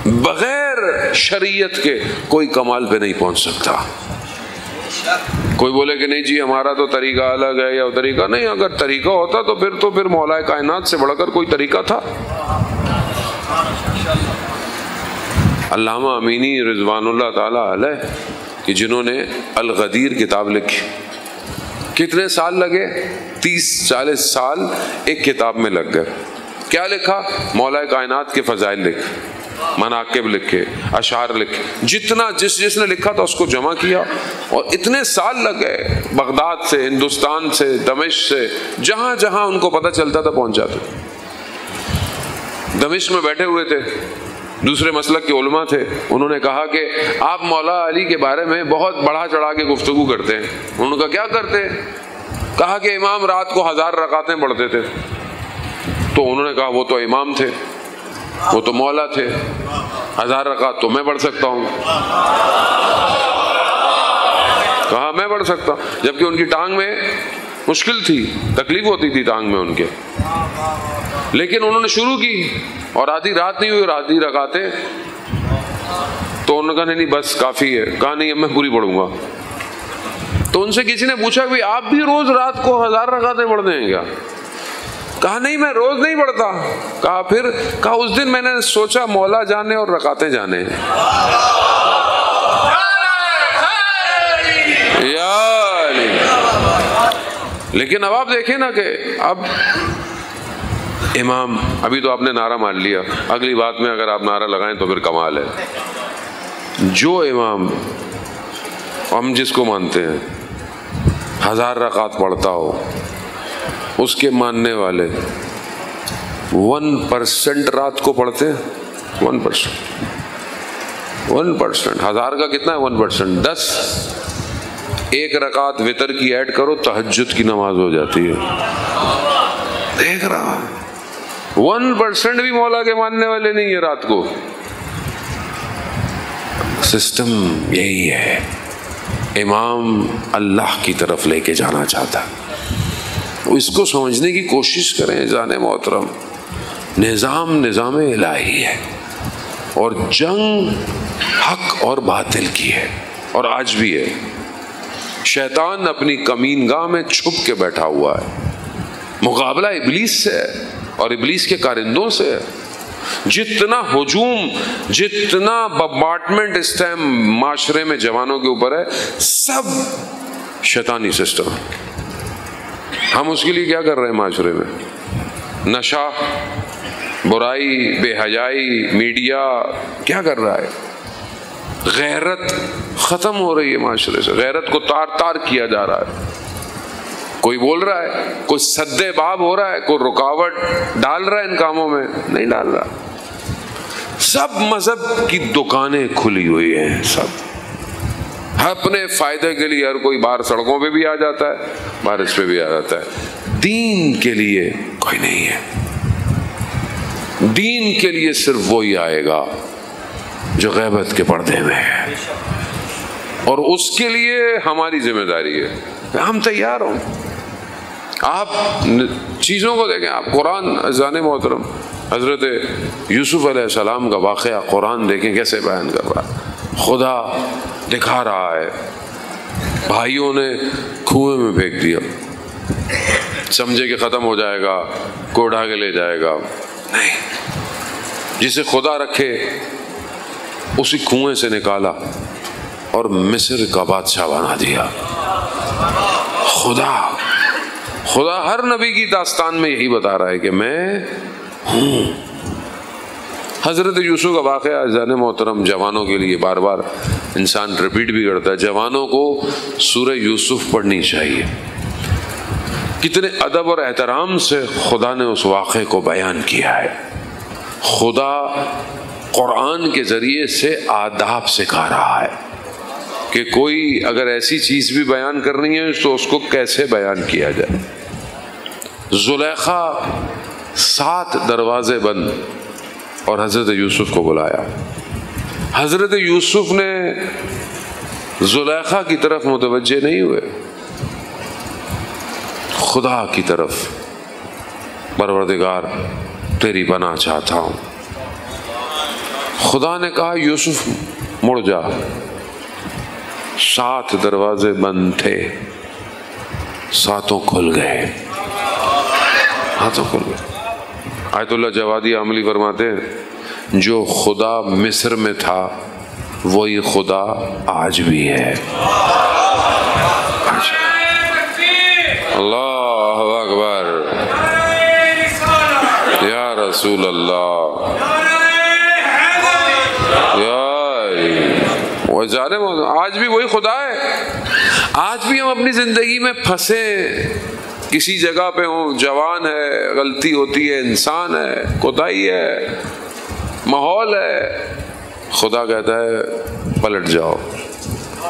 بغیر شریعت کے کوئی کمال پہ نہیں پہنچ سکتا. کوئی بولے کہ نہیں جی ہمارا تو طریقہ الگ ہے یا طریقہ نہیں. اگر طریقہ ہوتا تو پھر مولا کائنات سے بڑھ کر کوئی طریقہ تھا. علامہ امینی رضوان اللہ تعالی علیہ کہ جنہوں نے الغدیر کتاب لکھی، کتنے سال لگے؟ 30-40 سال ایک کتاب میں لگ گئے. کیا لکھا؟ مولا کائنات کے فضائل لکھے، مناقب لکھے، اشعار لکھے. جتنا جس نے لکھا تھا اس کو جمع کیا، اور اتنے سال لگ گئے. بغداد سے، ہندوستان سے، دمشق سے، جہاں جہاں ان کو پتہ چلتا تھا پہنچ جاتے. دمشق میں بیٹھے ہوئے تھے، دوسرے مسلک کے علماء تھے، انہوں نے کہا کہ آپ مولا علی کے بارے میں بہت بڑھا چڑھا کے گفتگو کرتے ہیں۔ انہوں نے کہا کیا کرتے ہیں؟ کہا کہ امام رات کو 1000 رکعتیں پڑھتے تھے۔ تو انہوں نے کہا وہ تو امام تھے، وہ تو مولا تھے، 1000 رکعت تو میں پڑھ سکتا ہوں۔ کہا میں پڑھ سکتا ہوں، جبکہ ان کی ٹانگ میں مشکل تھی، تکلیف ہوتی تھی ٹانگ میں ان کے، لیکن انہوں نے شروع کی اور آدھی رات نہیں ہوئی اور آدھی رکعتیں، تو انہوں نے کہا نہیں بس کافی ہے۔ کہا نہیں اب میں پوری پڑھوں گا۔ تو ان سے کسی نے پوچھا کہ آپ بھی روز رات کو 1000 رکعتیں پڑھتے ہیں کیا؟ کہا نہیں میں روز نہیں پڑھتا۔ کہا پھر؟ کہا اس دن میں نے سوچا مولا جانے اور رکعتیں جانے۔ لیکن اب آپ دیکھیں نا کہ اب امام، ابھی تو آپ نے نعرہ مان لیا، اگلی بات میں اگر آپ نعرہ لگائیں تو پھر کمال ہے۔ جو امام ہم جس کو مانتے ہیں 1000 رکعت پڑھتا ہو، اس کے ماننے والے 1% رات کو پڑھتے ہیں، 1%، 1000 کا کتنا ہے 1%؟ 10۔ ایک رکعت وتر کی ایڈ کرو، تہجد کی نماز ہو جاتی ہے۔ دیکھ رہا 1% بھی مولا کے ماننے والے نہیں ہے رات کو۔ سسٹم یہی ہے، امام اللہ کی طرف لے کے جانا چاہتا ہے، اس کو سمجھنے کی کوشش کریں جانے محترم۔ نظام الہی ہے، اور جنگ حق اور باطل کی ہے، اور آج بھی ہے۔ شیطان اپنی کمین گاہ میں چھپ کے بیٹھا ہوا ہے، مقابلہ ابلیس سے ہے اور ابلیس کے کارندوں سے ہے۔ جتنا ہجوم، جتنا بمبارڈمنٹ اس ٹائم معاشرے میں جوانوں کے اوپر ہے، سب شیطانی سسٹم ہے۔ ہم اس کے لیے کیا کر رہے ہیں معاشرے میں؟ نشہ، برائی، بے حیائی، میڈیا کیا کر رہا ہے؟ غیرت ختم ہو رہی ہے معاشرے سے، غیرت کو تار تار کیا جا رہا ہے۔ کوئی بول رہا ہے، کوئی سدے باب ہو رہا ہے، کوئی رکاوٹ ڈال رہا ہے ان کاموں میں؟ نہیں ڈال رہا۔ سب مذہب کی دکانیں کھلی ہوئی ہیں، سب اپنے فائدے کے لیے، ہر کوئی باہر سڑکوں پہ بھی آ جاتا ہے، بارش پہ بھی آ جاتا ہے۔ دین کے لیے کوئی نہیں ہے۔ دین کے لیے صرف وہی آئے گا جو غیبت کے پردے میں ہے، اور اس کے لیے ہماری ذمہ داری ہے، ہم تیار ہوں۔ آپ چیزوں کو دیکھیں، آپ قرآن عزیزان محترم، حضرت یوسف علیہ السلام کا واقعہ قرآن دیکھیں کیسے بیان کر رہا ہے۔ خدا دکھا رہا ہے، بھائیوں نے کنویں میں پھینک دیا، سمجھے کہ ختم ہو جائے گا، کوئی اٹھا کے لے جائے گا، نہیں، جسے خدا رکھے اسی کنویں سے نکالا اور مصر کا بادشاہ بنا دیا۔ خدا ہر نبی کی داستان میں یہی بتا رہا ہے کہ میں ہوں۔ حضرت یوسف کا واقعہ عزیزان محترم جوانوں کے لیے بار بار انسان ریپیٹ بھی کرتا ہے، جوانوں کو سورہ یوسف پڑھنی چاہیے۔ کتنے ادب اور احترام سے خدا نے اس واقعے کو بیان کیا ہے۔ خدا قرآن کے ذریعے سے آداب سکھا رہا ہے کہ کوئی اگر ایسی چیز بھی بیان کرنی ہے تو اس کو کیسے بیان کیا جائے۔ زلیخا 7 دروازے بند اور حضرت یوسف کو بلایا۔ حضرت یوسف نے زلیخا کی طرف متوجہ نہیں ہوئے، خدا کی طرف، پروردگار تیری پناہ چاہتا ہوں۔ خدا نے کہا یوسف مڑ جا۔ 7 دروازے بند تھے، 7 کھل گئے، 7 کھل گئے۔ آیت اللہ جوادی عملی فرماتے ہیں جو خدا مصر میں تھا وہی خدا آج بھی ہے۔ اللہ اکبر، یا رسول اللہ، آج بھی وہی خدا ہے۔ آج بھی ہم اپنی زندگی میں پھنسے کسی جگہ پہ ہوں، جوان ہے، غلطی ہوتی ہے، انسان ہے، کوتاہی ہے، ماحول ہے، خدا کہتا ہے پلٹ جاؤ،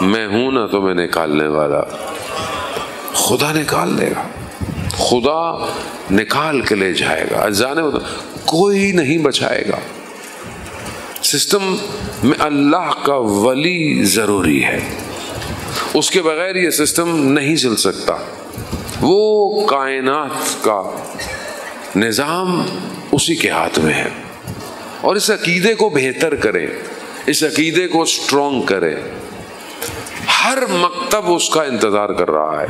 میں ہوں نا تمہیں نکالنے والا۔ خدا نکال دے گا، خدا نکال کے لے جائے گا، جانے کوئی نہیں بچائے گا۔ سسٹم میں اللہ کا ولی ضروری ہے، اس کے بغیر یہ سسٹم نہیں چل سکتا۔ وہ کائنات کا نظام اسی کے ہاتھ میں ہے، اور اس عقیدے کو بہتر کرے، اس عقیدے کو اسٹرانگ کرے۔ ہر مکتب اس کا انتظار کر رہا ہے۔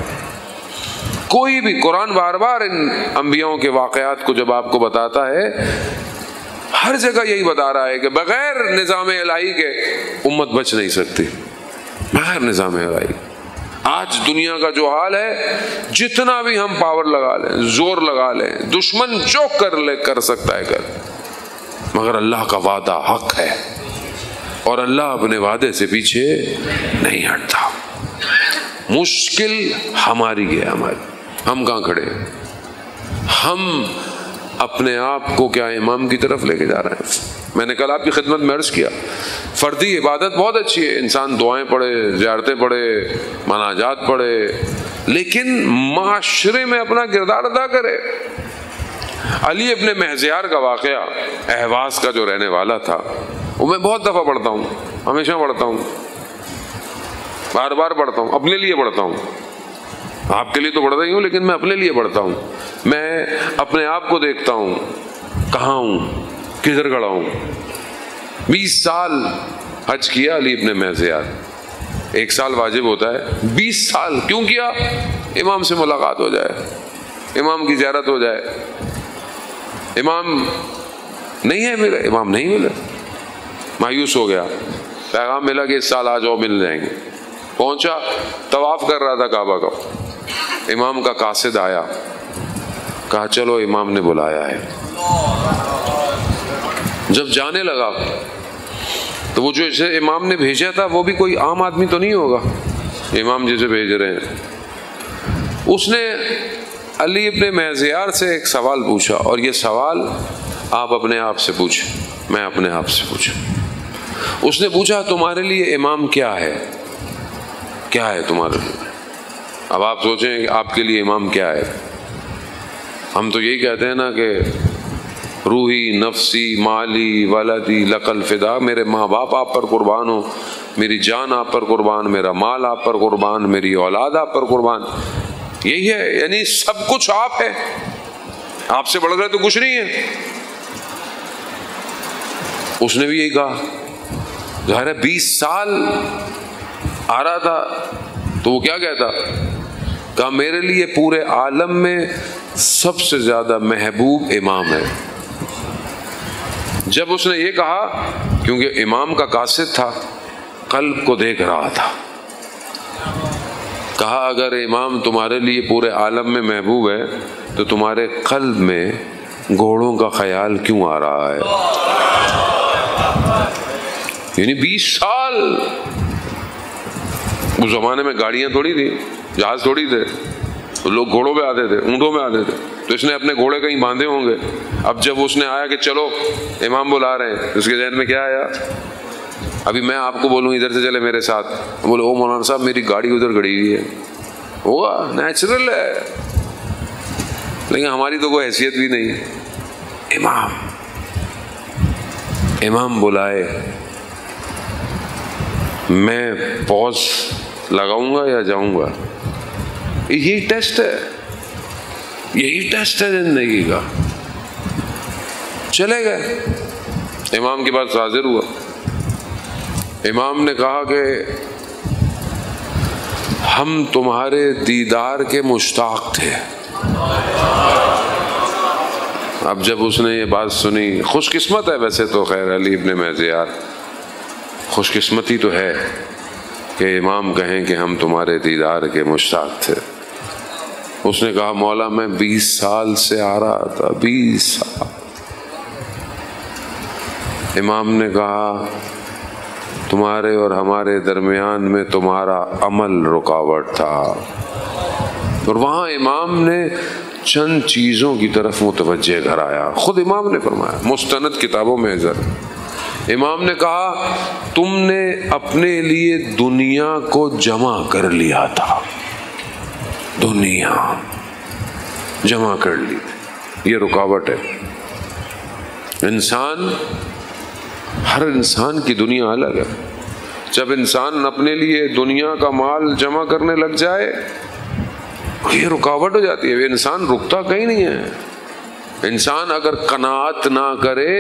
کوئی بھی قرآن بار بار ان انبیاءوں کے واقعات کو جب آپ کو بتاتا ہے، ہر جگہ یہی بتا رہا ہے کہ بغیر نظام الہی کے امت بچ نہیں سکتی، بغیر نظام الہی۔ آج دنیا کا جو حال ہے، جتنا بھی ہم پاور لگا لیں، زور لگا لیں، دشمن جو کر سکتا ہے کر، مگر اللہ کا وعدہ حق ہے، اور اللہ اپنے وعدے سے پیچھے نہیں ہٹتا۔ مشکل ہماری ہے، ہم کہاں کھڑے ہیں؟ ہم اپنے آپ کو کیا امام کی طرف لے کے جا رہے ہیں؟ میں نے کل آپ کی خدمت میں عرض کیا، فردی عبادت بہت اچھی ہے، انسان دعائیں پڑھے، زیارتیں پڑھے، مناجات پڑھے، لیکن معاشرے میں اپنا کردار ادا کرے۔ علی ابن مہزیار کا واقعہ، اہواز کا جو رہنے والا تھا، وہ میں بہت دفعہ پڑھتا ہوں، ہمیشہ پڑھتا ہوں، بار بار پڑھتا ہوں، اپنے لیے پڑھتا ہوں۔ آپ کے لیے تو پڑھتا ہی ہوں، لیکن میں اپنے لیے پڑھتا ہوں۔ میں اپنے آپ کو دیکھتا ہوں، کہاں ہوں، کدھر کھڑا ہوں۔ 20 سال حج کیا علی ابن مہزیار، 1 سال واجب ہوتا ہے، 20 سال کیوں کیا؟ امام سے ملاقات ہو جائے، امام کی زیارت ہو جائے۔ امام نہیں ہے ملے، امام نہیں ملے، مایوس ہو گیا، پیغام ملا کہ اس سال آ جاؤ، مل جائیں گے۔ پہنچا، طواف کر رہا تھا کعبہ کا، امام کا قاصد آیا، کہا چلو امام نے بلایا ہے۔ جب جانے لگا تو وہ جو اسے امام نے بھیجا تھا وہ بھی کوئی عام آدمی تو نہیں ہوگا، امام جسے بھیج رہے ہیں۔ اس نے علی ابن مہزیار سے ایک سوال پوچھا، اور یہ سوال آپ اپنے آپ سے پوچھیں، میں اپنے آپ سے پوچھوں۔ اس نے پوچھا تمہارے لیے امام کیا ہے؟ کیا ہے تمہارے لیے؟ اب آپ سوچیں کہ آپ کے لیے امام کیا ہے؟ ہم تو یہی کہتے ہیں نا کہ روحی، نفسی، مالی، ولدی لک الفدا، میرے ماں باپ آپ پر قربان ہو، میری جان آپ پر قربان، میرا مال آپ پر قربان، میری اولاد آپ پر قربان۔ یہی ہے، یعنی سب کچھ آپ ہے، آپ سے بڑھ کر تو کچھ نہیں ہے۔ اس نے بھی یہی کہا، ظاہر ہے 20 سال آ رہا تھا تو وہ کیا کہتا؟ کہا میرے لیے پورے عالم میں سب سے زیادہ محبوب امام ہے۔ جب اس نے یہ کہا، کیونکہ امام کا قاصد تھا، قلب کو دیکھ رہا تھا، کہا اگر امام تمہارے لیے پورے عالم میں محبوب ہے تو تمہارے قلب میں گھوڑوں کا خیال کیوں آ رہا ہے؟ یعنی 20 سال، اس زمانے میں گاڑیاں تھوڑی تھی، جہاز تھوڑی تھے، تو لوگ گھوڑوں پہ آتے تھے، اونٹوں میں آتے تھے، تو اس نے اپنے گھوڑے کہیں باندھے ہوں گے۔ اب جب اس نے آیا کہ چلو امام بلا رہے ہیں، اس کے ذہن میں کیا آیا؟ ابھی میں آپ کو بولوں ادھر سے چلے میرے ساتھ، بولے او مولانا صاحب میری گاڑی ادھر کھڑی ہوئی ہے، ہوا نیچرل ہے، لیکن ہماری تو کوئی حیثیت بھی نہیں۔ امام بلائے، میں پوز لگاؤں گا یا جاؤں گا؟ یہی ٹیسٹ ہے، یہی ٹیسٹ ہے زندگی کا۔ چلے گئے، امام کے پاس حاضر ہوا، امام نے کہا کہ ہم تمہارے دیدار کے مشتاق تھے۔ اب جب اس نے یہ بات سنی، خوش قسمت ہے ویسے تو، خیر علی ابن مہزیار خوش قسمتی تو ہے کہ امام کہیں کہ ہم تمہارے دیدار کے مشتاق تھے۔ اس نے کہا مولا میں 20 سال سے آ رہا تھا، 20 سال۔ امام نے کہا تمہارے اور ہمارے درمیان میں تمہارا عمل رکاوٹ تھا، اور وہاں امام نے چند چیزوں کی طرف متوجہ کرایا، خود امام نے فرمایا، مستند کتابوں میں امام نے کہا تم نے اپنے لیے دنیا کو جمع کر لیا تھا، دنیا جمع کر لی تھی، یہ رکاوٹ ہے۔ ہر انسان کی دنیا الگ ہے۔ جب انسان اپنے لیے دنیا کا مال جمع کرنے لگ جائے یہ رکاوٹ ہو جاتی ہے، انسان رکتا کہیں نہیں ہے۔ انسان اگر قناعت نہ کرے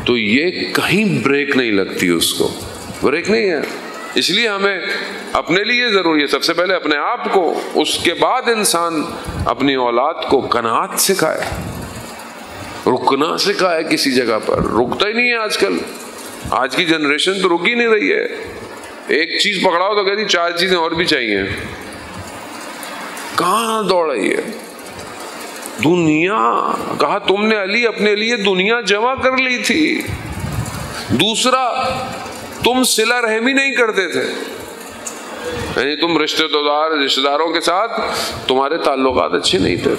تو یہ کہیں بریک نہیں لگتی، اس کو بریک نہیں ہے۔ اس لیے ہمیں اپنے لیے ضروری ہے سب سے پہلے اپنے آپ کو، اس کے بعد انسان اپنی اولاد کو قناعت سکھائے، رکنا سکھائے۔ کسی جگہ پر رکتا ہی نہیں ہے آج کل، آج کی جنریشن تو رک ہی نہیں رہی ہے۔ ایک چیز پکڑاؤ تو کہتی 4 چیزیں اور بھی چاہیے، کہاں دوڑ رہی ہے دنیا۔ کہا تم نے علی اپنے لیے دنیا جمع کر لی تھی۔ دوسرا، تم صلہ رحمی نہیں کرتے تھے، یعنی تم رشتہ داروں کے ساتھ تمہارے تعلقات اچھے نہیں تھے۔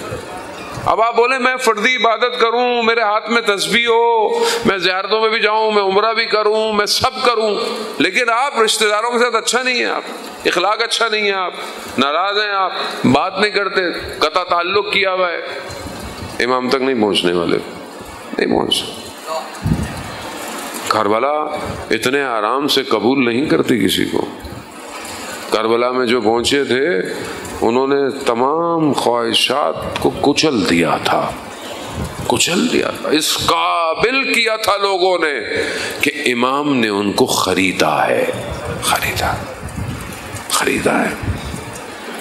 اب آپ بولیں میں فردی عبادت کروں، میرے ہاتھ میں تسبیح ہو، میں زیارتوں میں بھی جاؤں، میں عمرہ بھی کروں، میں سب کروں، لیکن آپ رشتہ داروں کے ساتھ اچھا نہیں ہے، آپ اخلاق اچھا نہیں ہے، آپ ناراض ہیں، آپ بات نہیں کرتے، قطع تعلق کیا ہوا ہے، امام تک نہیں پہنچنے والے، نہیں پہنچ۔ کربلا اتنے آرام سے قبول نہیں کرتی کسی کو۔ کربلا میں جو پہنچے تھے انہوں نے تمام خواہشات کو کچل دیا تھا، کچل دیا تھا، اس قابل کیا تھا لوگوں نے کہ امام نے ان کو خریدا ہے، خریدا ہے۔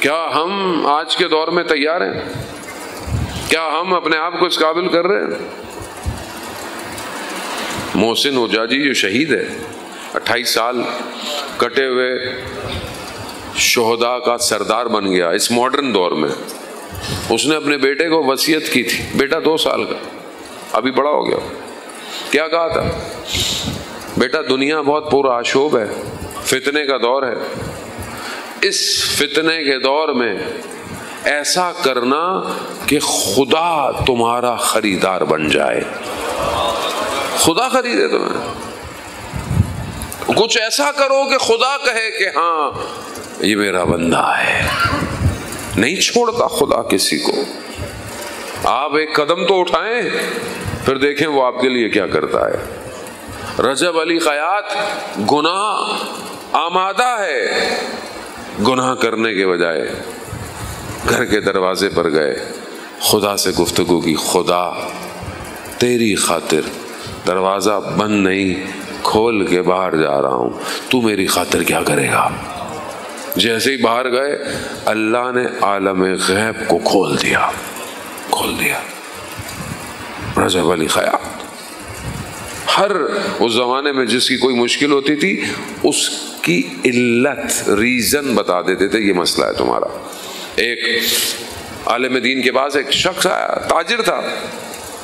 کیا ہم آج کے دور میں تیار ہیں؟ کیا ہم اپنے آپ کو اس قابل کر رہے ہیں؟ محسن حجاجی جو شہید ہے، 28 سال کٹے ہوئے شہداء کا سردار بن گیا اس ماڈرن دور میں، اس نے اپنے بیٹے کو وصیت کی تھی، بیٹا 2 سال کا، ابھی بڑا ہو گیا، کیا کہا تھا؟ بیٹا دنیا بہت پر آشوب ہے، فتنے کا دور ہے، اس فتنے کے دور میں ایسا کرنا کہ خدا تمہارا خریدار بن جائے، خدا خریدے تمہیں، کچھ ایسا کرو کہ خدا کہے کہ ہاں یہ میرا بندہ ہے۔ نہیں چھوڑتا خدا کسی کو۔ آپ ایک قدم تو اٹھائیں پھر دیکھیں وہ آپ کے لیے کیا کرتا ہے۔ رجب علی خیاط گناہ آمادہ ہے، گناہ کرنے کے بجائے گھر کے دروازے پر گئے، خدا سے گفتگو کی، خدا تیری خاطر دروازہ بند نہیں، کھول کے باہر جا رہا ہوں، تو میری خاطر کیا کرے گا؟ جیسے ہی باہر گئے اللہ نے عالم غیب کو کھول دیا۔ رجب علی خیاط ہر اس زمانے میں جس کی کوئی مشکل ہوتی تھی اس کی علت، ریزن بتا دیتے تھے، یہ مسئلہ ہے تمہارا۔ ایک عالم دین کے پاس ایک شخص آیا، تاجر تھا،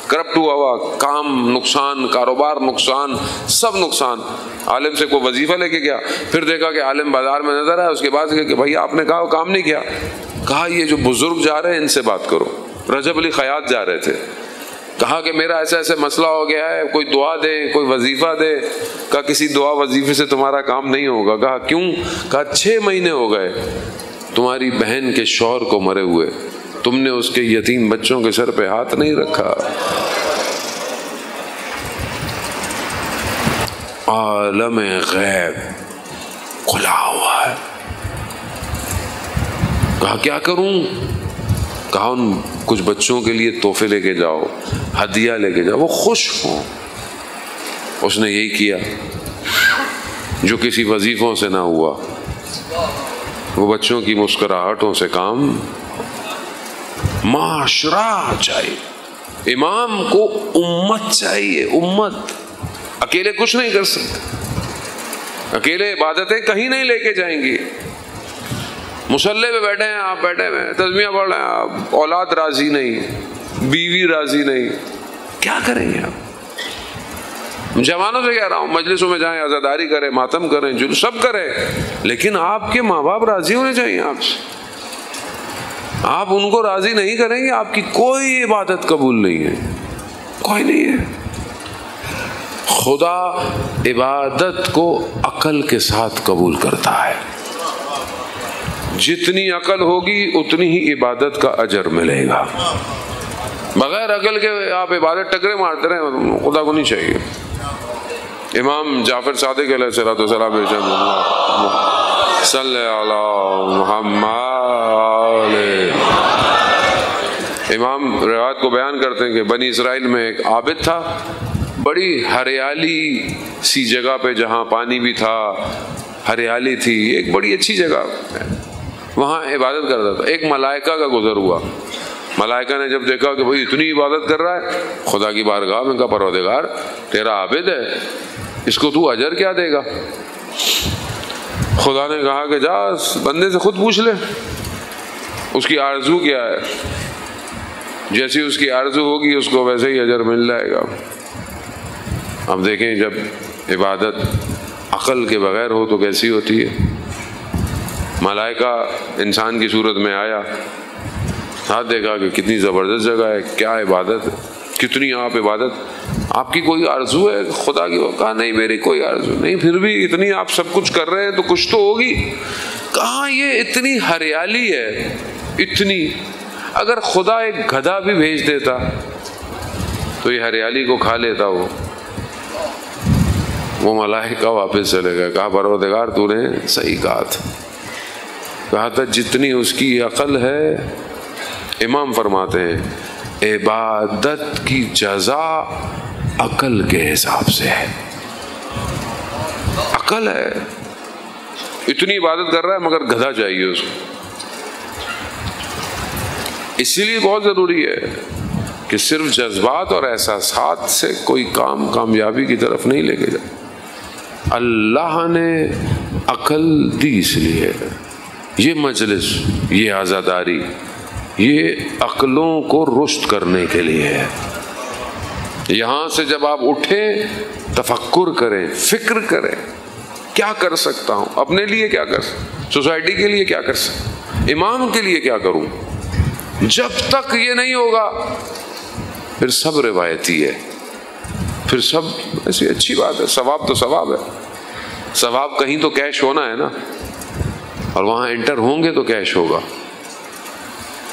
کرپٹ ہوا ہوا، کام نقصان، کاروبار نقصان، سب نقصان۔ عالم سے کوئی وظیفہ لے کے گیا، پھر دیکھا کہ عالم بازار میں نظر آیا، اس کے بعد کہ بھائی آپ نے کہا کام نہیں کیا، کہا یہ جو بزرگ جا رہے ہیں ان سے بات کرو۔ رجب علی خیاط جا رہے تھے، کہا کہ میرا ایسا ایسا مسئلہ ہو گیا ہے، کوئی دعا دے، کوئی وظیفہ دے۔ کہا کسی دعا وظیفے سے تمہارا کام نہیں ہوگا۔ کہا کیوں؟ کہا 6 مہینے ہو گئے تمہاری بہن کے شوہر کو مرے ہوئے، تم نے اس کے یتیم بچوں کے سر پہ ہاتھ نہیں رکھا۔ عالم غیب کھلا ہوا ہے۔ کہا کیا کروں؟ کہا ان کچھ بچوں کے لیے تحفے لے کے جاؤ، ہدیہ لے کے جاؤ، وہ خوش ہوں۔ اس نے یہی کیا جو کسی وظیفوں سے نہ ہوا، وہ بچوں کی مسکراہٹوں سے کام۔ معاشرہ چاہیے، امام کو امت چاہیے، امت اکیلے کچھ نہیں کر سکتے، اکیلے عبادتیں کہیں نہیں لے کے جائیں گی۔ مصلی پہ بیٹھے ہیں آپ، بیٹھے ہوئے تسبیح پڑھ رہے ہیں آپ، اولاد راضی نہیں، بیوی راضی نہیں، کیا کریں گے آپ؟ جوانوں سے کہہ رہا ہوں مجلسوں میں جائیں، عزاداری کریں، ماتم کریں، جلوس سب کریں، لیکن آپ کے ماں باپ راضی ہونے چاہیے آپ سے، آپ ان کو راضی نہیں کریں گے آپ کی کوئی عبادت قبول نہیں ہے، کوئی نہیں ہے۔ خدا عبادت کو عقل کے ساتھ قبول کرتا ہے، جتنی عقل ہوگی اتنی ہی عبادت کا اجر ملے گا۔ بغیر عقل کے آپ عبادت ٹکرے مارتے رہیں، خدا کو نہیں چاہیے۔ امام جعفر صادق علیہ السلام صلی علی محمد، امام روایت کو بیان کرتے ہیں کہ بنی اسرائیل میں ایک عابد تھا، بڑی ہریالی سی جگہ پہ جہاں پانی بھی تھا، ہریالی تھی، ایک بڑی اچھی جگہ، وہاں عبادت کرتا تھا۔ ایک ملائکہ کا گزر ہوا، ملائکہ نے جب دیکھا کہ بھئی اتنی عبادت کر رہا ہے خدا کی بارگاہ میں، کہا پروردگار تیرا عابد ہے، اس کو تو اجر کیا دے گا؟ خدا نے کہا کہ جا بندے سے خود پوچھ لے اس کی آرزو کیا ہے، جیسی اس کی آرزو ہوگی اس کو ویسے ہی اجر مل جائے گا۔ اب دیکھیں جب عبادت عقل کے بغیر ہو تو کیسی ہوتی ہے۔ ملائکہ انسان کی صورت میں آیا، ہاتھ دیکھا کہ کتنی زبردست جگہ ہے، کیا عبادت ہے، کتنی آپ عبادت، آپ کی کوئی آرزو ہے خدا کی؟ کہا نہیں میری کوئی آرزو نہیں، پھر بھی اتنی آپ سب کچھ کر رہے ہیں تو کچھ تو ہوگی۔ کہاں یہ اتنی ہریالی ہے، اتنی، اگر خدا ایک گدھا بھی بھیج دیتا تو یہ ہریالی کو کھا لیتا۔ وہ ملائکہ واپس چلے گئے، کہا پروردگار تو نے صحیح کہا تھا، کہا تھا جتنی اس کی عقل ہے۔ امام فرماتے ہیں عبادت کی جزا عقل کے حساب سے ہے۔ عقل ہے، اتنی عبادت کر رہا ہے مگر گدھا چاہیے اس کو۔ اسی لیے بہت ضروری ہے کہ صرف جذبات اور احساسات سے کوئی کام کامیابی کی طرف نہیں لے کے جائے۔ اللہ نے عقل دی اس لیے، یہ مجلس، یہ عزاداری، یہ عقلوں کو رشد کرنے کے لیے ہے۔ یہاں سے جب آپ اٹھیں تفکر کریں، فکر کریں، کیا کر سکتا ہوں، اپنے لیے کیا کر سکتا، سوسائٹی کے لیے کیا کر سکتا، امام کے لیے کیا کروں۔ جب تک یہ نہیں ہوگا پھر سب روایتی ہے، پھر سب ایسی اچھی بات ہے، ثواب تو ثواب ہے، ثواب کہیں تو کیش ہونا ہے نا، اور وہاں انٹر ہوں گے تو کیش ہوگا۔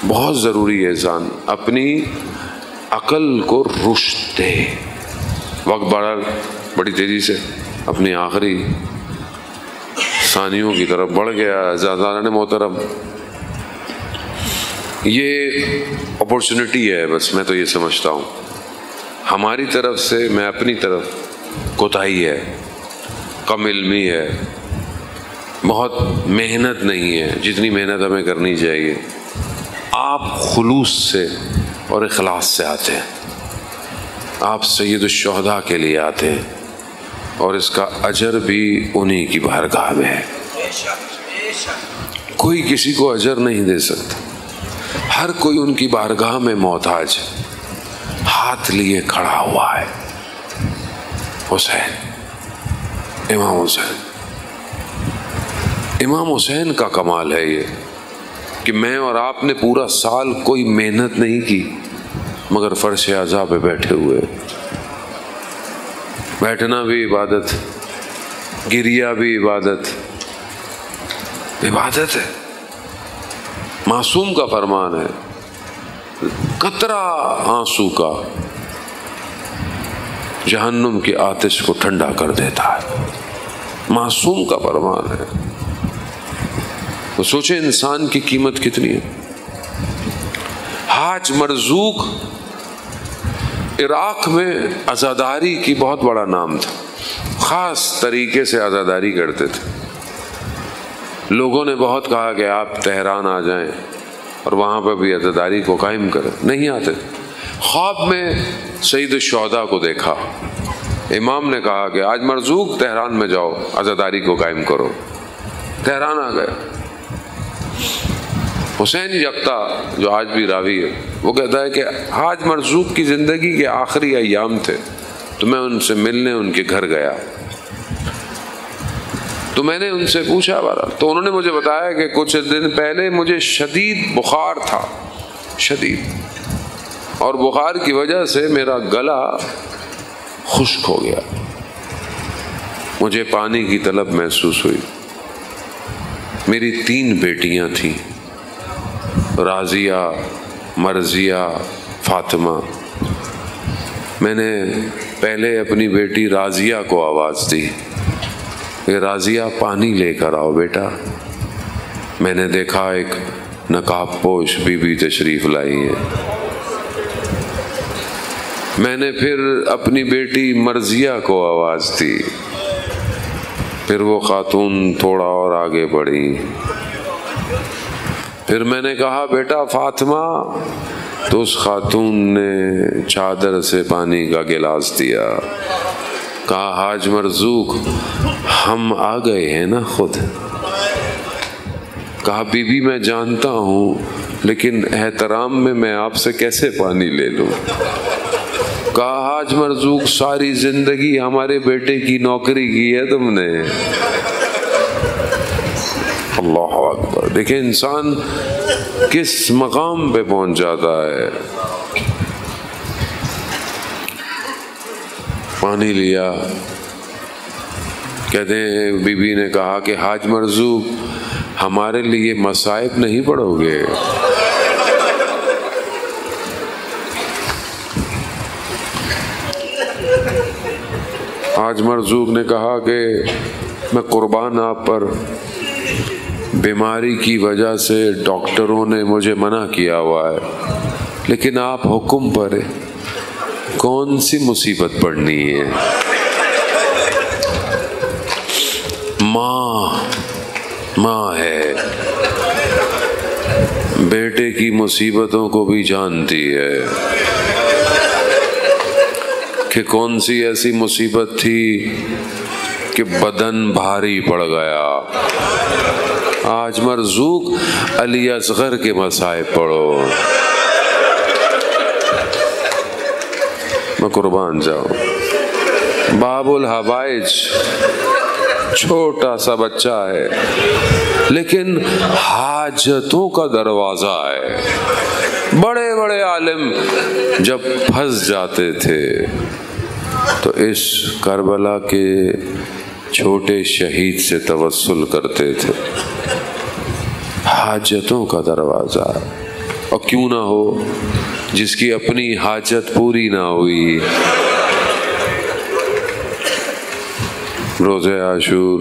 بہت ضروری ہے انسان اپنی عقل کو رشد دے۔ وقت بڑی تیزی سے اپنی آخری ثانیوں کی طرف بڑھ گیا۔ زیادہ محترم، یہ اپورچونٹی ہے، بس میں تو یہ سمجھتا ہوں ہماری طرف سے، میں اپنی طرف کوتاہی ہے، کم علمی ہے، بہت محنت نہیں ہے جتنی محنت ہمیں کرنی چاہیے۔ آپ خلوص سے اور اخلاص سے آتے ہیں، آپ سید الشہداء کے لیے آتے ہیں، اور اس کا اجر بھی انہی کی بارگاہ میں ہے۔ کوئی کسی کو اجر نہیں دے سکتا، ہر کوئی ان کی بارگاہ میں محتاج، ہاتھ لیے کھڑا ہوا ہے۔ حسین، امام حسین، امام حسین کا کمال ہے یہ کہ میں اور آپ نے پورا سال کوئی محنت نہیں کی مگر فرش اعزا پہ بیٹھے ہوئے، بیٹھنا بھی عبادت، گریا بھی عبادت، عبادت ہے۔ معصوم کا فرمان ہے، قطرہ آنسو کا جہنم کی آتش کو ٹھنڈا کر دیتا ہے، معصوم کا فرمان ہے۔ تو سوچیں انسان کی قیمت کتنی ہے۔ حاج مرزوق عراق میں عزاداری کی بہت بڑا نام تھا، خاص طریقے سے عزاداری کرتے تھے۔ لوگوں نے بہت کہا کہ آپ تہران آ جائیں اور وہاں پہ بھی عزاداری کو قائم کریں، نہیں آتے۔ خواب میں سید الشہداء کو دیکھا، امام نے کہا کہ آج مرزوق تہران میں جاؤ، عزاداری کو قائم کرو۔ تہران آ گئے۔ حسین یکتا جو آج بھی راوی ہے وہ کہتا ہے کہ حاج مرزوق کی زندگی کے آخری ایام تھے تو میں ان سے ملنے ان کے گھر گیا۔ تو میں نے ان سے پوچھا بارہ، تو انہوں نے مجھے بتایا کہ کچھ دن پہلے مجھے شدید بخار تھا، شدید، اور بخار کی وجہ سے میرا گلا خشک ہو گیا، مجھے پانی کی طلب محسوس ہوئی۔ میری 3 بیٹیاں تھیں، راضیہ، مرضیہ، فاطمہ۔ میں نے پہلے اپنی بیٹی راضیہ کو آواز دی کہ راضیہ پانی لے کر آؤ بیٹا۔ میں نے دیکھا ایک نقاب پوش بی بی تشریف لائی ہیں۔ میں نے پھر اپنی بیٹی مرضیہ کو آواز دی، پھر وہ خاتون تھوڑا اور آگے بڑھی۔ پھر میں نے کہا بیٹا فاطمہ، تو اس خاتون نے چادر سے پانی کا گلاس دیا، کہا حاج مرزوق ہم آ گئے ہیں نا خود۔ کہا بی بی میں جانتا ہوں، لیکن احترام میں آپ سے کیسے پانی لے لوں؟ کہا حاج مرزوق ساری زندگی ہمارے بیٹے کی نوکری کی ہے تم نے۔ اللہ اکبر، دیکھیں انسان کس مقام پہ پہنچ جاتا ہے۔ پانی لیا، کہتے ہیں بی بی نے کہا کہ حاج مرزوق ہمارے لیے مصائب نہیں پڑھو گے؟ حاج مرزوق نے کہا کہ میں قربان آپ پر، بیماری کی وجہ سے ڈاکٹروں نے مجھے منع کیا ہوا ہے، لیکن آپ حکم پر ہیں، کون سی مصیبت پڑنی ہے؟ ماں ہے، بیٹے کی مصیبتوں کو بھی جانتی ہے کہ کون سی ایسی مصیبت تھی کہ بدن بھاری پڑ گیا۔ آج مرزوق علی اصغر کے مصائب پڑھو، میں قربان جاؤں۔ باب الحوائج، چھوٹا سا بچہ ہے لیکن حاجتوں کا دروازہ ہے۔ بڑے بڑے عالم جب پھنس جاتے تھے تو اس کربلا کے چھوٹے شہید سے توسل کرتے تھے۔ حاجتوں کا دروازہ، اور کیوں نہ ہو جس کی اپنی حاجت پوری نہ ہوئی۔ روزہ عاشور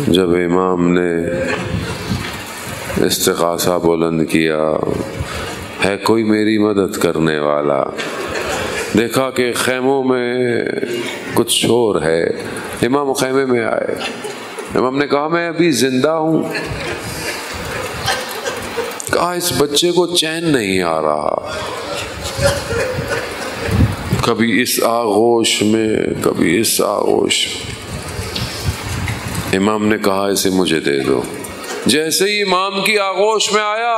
جب امام نے استغاثہ بلند کیا، ہے کوئی میری مدد کرنے والا، دیکھا کہ خیموں میں کچھ شور ہے، امام خیمے میں آئے۔ امام نے کہا میں ابھی زندہ ہوں۔ کہا اس بچے کو چین نہیں آ رہا، کبھی اس آغوش میں کبھی اس آغوش میں۔ امام نے کہا اسے مجھے دے دو۔ جیسے ہی امام کی آغوش میں آیا،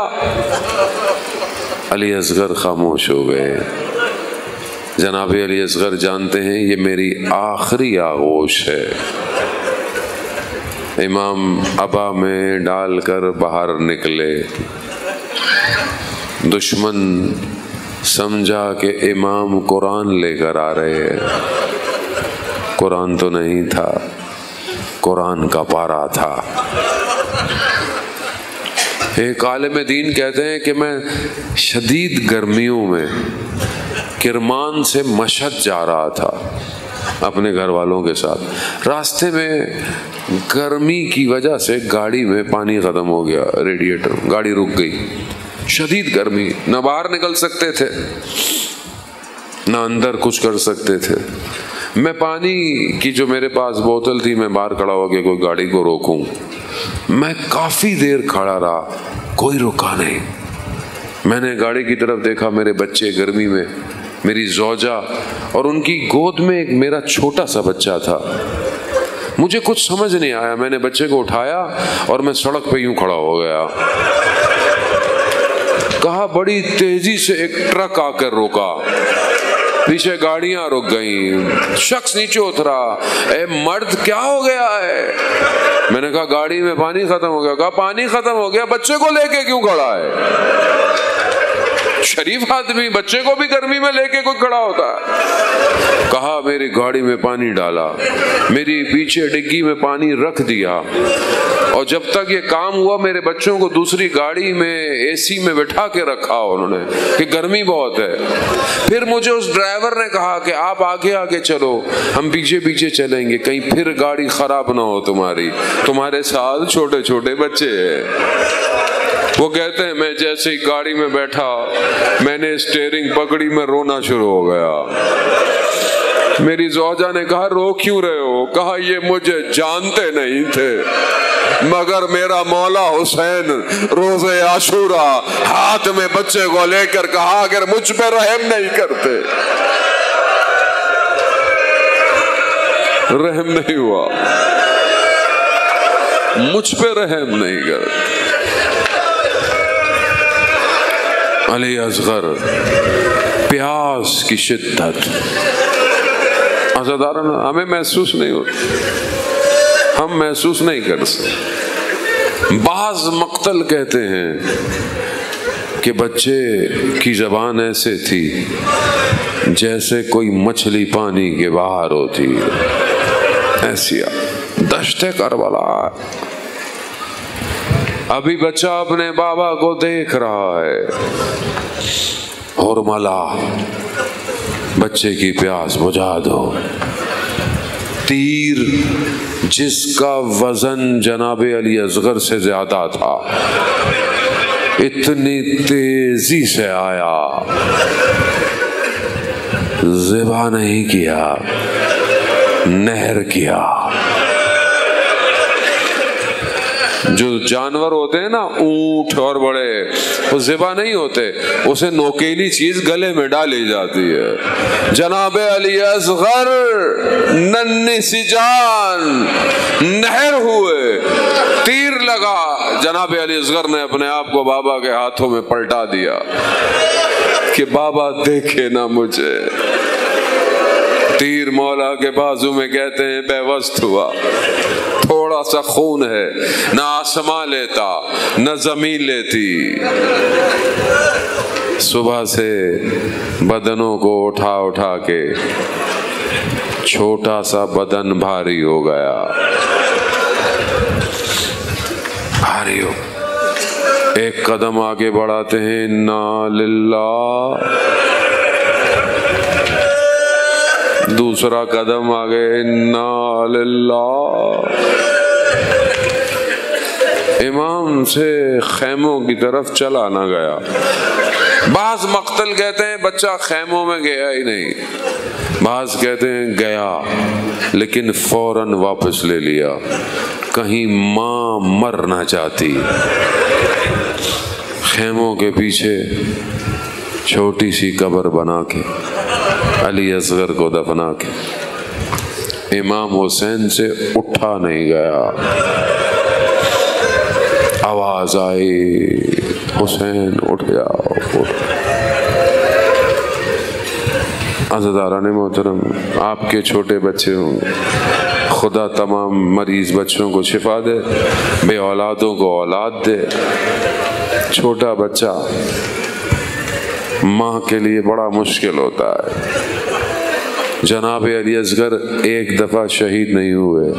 علی اصغر خاموش ہو گئے۔ جناب علی اصغر جانتے ہیں یہ میری آخری آغوش ہے۔ امام عبا میں ڈال کر باہر نکلے۔ دشمن سمجھا کہ امام قرآن لے کر آ رہے ہیں، قرآن تو نہیں تھا، قرآن کا پارا تھا۔ ایک عالم دین کہتے ہیں کہ میں شدید گرمیوں میں کرمان سے مشہد جا رہا تھا اپنے گھر والوں کے ساتھ۔ راستے میں گرمی کی وجہ سے گاڑی میں پانی ختم ہو گیا، ریڈیٹر، گاڑی رک گئی۔ شدید گرمی، نہ باہر نکل سکتے تھے نہ اندر کچھ کر سکتے تھے۔ میں پانی کی جو میرے پاس بوتل تھی، میں باہر کھڑا ہو کے کوئی گاڑی کو روکوں۔ میں کافی دیر کھڑا رہا، کوئی رکا نہیں۔ میں نے گاڑی کی طرف دیکھا، میرے بچے گرمی میں، میری زوجہ، اور ان کی گود میں ایک میرا چھوٹا سا بچہ تھا۔ مجھے کچھ سمجھ نہیں آیا، میں نے بچے کو اٹھایا اور میں سڑک پہ یوں کھڑا ہو گیا۔ کہا بڑی تیزی سے ایک ٹرک آ کر روکا، پیچھے گاڑیاں رک گئیں، شخص نیچے اترا، اے مرد کیا ہو گیا ہے؟ میں نے کہا گاڑی میں پانی ختم ہو گیا۔ کہا پانی ختم ہو گیا، بچے کو لے کے کیوں کھڑا ہے؟ شریف آدمی، بچے کو بھی گرمی میں لے کے کوئی کھڑا ہوتا ہے؟ کہا میری گاڑی میں پانی ڈالا، میری پیچھے ڈگی میں پانی رکھ دیا، اور جب تک یہ کام ہوا میرے بچوں کو دوسری گاڑی میں اے سی میں بٹھا کے رکھا انہوں نے کہ گرمی بہت ہے۔ پھر مجھے اس ڈرائیور نے کہا کہ آپ آگے آگے چلو، ہم پیچھے پیچھے چلیں گے، کہیں پھر گاڑی خراب نہ ہو تمہارے ساتھ چھوٹے چھوٹے بچے ہیں۔ وہ کہتے ہیں میں جیسے ہی گاڑی میں بیٹھا میں نے اسٹیئرنگ پکڑی، میں رونا شروع ہو گیا۔ میری زوجہ نے کہا رو کیوں رہے ہو؟ کہا یہ مجھے جانتے نہیں تھے مگر میرا مولا حسین روز عاشورہ ہاتھ میں بچے کو لے کر کہا اگر مجھ پہ رحم نہیں کرتے، رحم نہیں ہوا، مجھ پہ رحم نہیں کرتے۔ علی اصغر، پیاس کی شدت عزادارن ہمیں محسوس نہیں ہوتی، ہم محسوس نہیں کر سکتے۔ بعض مقتل کہتے ہیں کہ بچے کی زبان ایسے تھی جیسے کوئی مچھلی پانی کے باہر ہوتی، ایسی دشت کربلا۔ ابھی بچہ اپنے بابا کو دیکھ رہا ہے، حرملہ بچے کی پیاس بجھا دو۔ تیر جس کا وزن جناب علی اصغر سے زیادہ تھا اتنی تیزی سے آیا، ذبح نہیں کیا، نہر کیا۔ جو جانور ہوتے ہیں نا اونٹ اور بڑے، وہ ذبح نہیں ہوتے، اسے نوکیلی چیز گلے میں ڈالی جاتی ہے۔ جناب علی اصغر ننھی سی جان نہر ہوئے، تیر لگا، جناب علی اصغر نے اپنے آپ کو بابا کے ہاتھوں میں پلٹا دیا کہ بابا دیکھے نہ مجھے۔ تیر مولا کے بازو میں کہتے ہیں بے وسط ہوا، تھوڑا سا خون ہے، نہ آسمان لیتا نہ زمین لیتی۔ صبح سے بدنوں کو اٹھا اٹھا کے چھوٹا سا بدن بھاری ہو گیا، بھاری ہو۔ ایک قدم آگے بڑھاتے ہیں، انا للہ، دوسرا قدم آگے، انا للہ۔ امام سے خیموں کی طرف چلا نہ گیا۔ بعض مقتل کہتے ہیں بچہ خیموں میں گیا ہی نہیں، بعض کہتے ہیں گیا لیکن فوراً واپس لے لیا، کہیں ماں مر نہ جاتی۔ خیموں کے پیچھے چھوٹی سی قبر بنا کے علی اصغر کو دفنا کے امام حسین سے اٹھا نہیں گیا۔ آواز آئی حسین اٹھ جاؤ۔ عزیزان محترم، آپ کے چھوٹے بچے ہوں، خدا تمام مریض بچوں کو شفا دے، بے اولادوں کو اولاد دے۔ چھوٹا بچہ ماں کے لیے بڑا مشکل ہوتا ہے۔ جناب علی اصغر ایک دفعہ شہید نہیں ہوئے،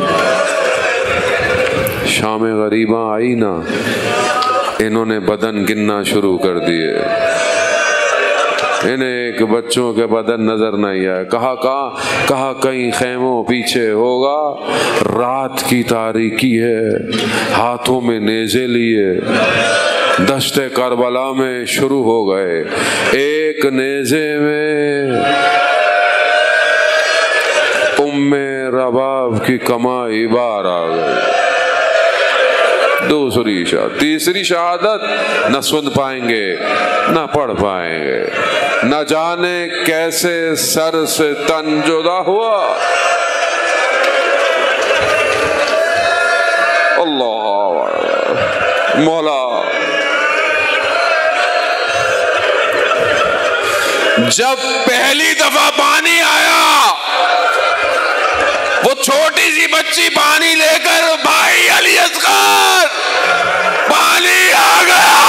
شام غریباں آئی نا، انہوں نے بدن گننا شروع کر دیے، انہیں ایک بچوں کے بدن نظر نہیں آئے۔ کہا کہیں خیموں پیچھے ہوگا، رات کی تاریکی ہے، ہاتھوں میں نیزے لیے دشت کربلا میں شروع ہو گئے۔ ایک نیزے میں ام رباب کی کمائی بار آ گئی، دوسری شہادت، تیسری شہادت نہ سن پائیں گے نہ پڑھ پائیں گے، نہ جانے کیسے سر سے تن جدا ہوا۔ اللہ مولا جب پہلی دفعہ پانی آیا وہ چھوٹی سی بچی پانی لے کر بھائی علی اصغر پانی آ گیا.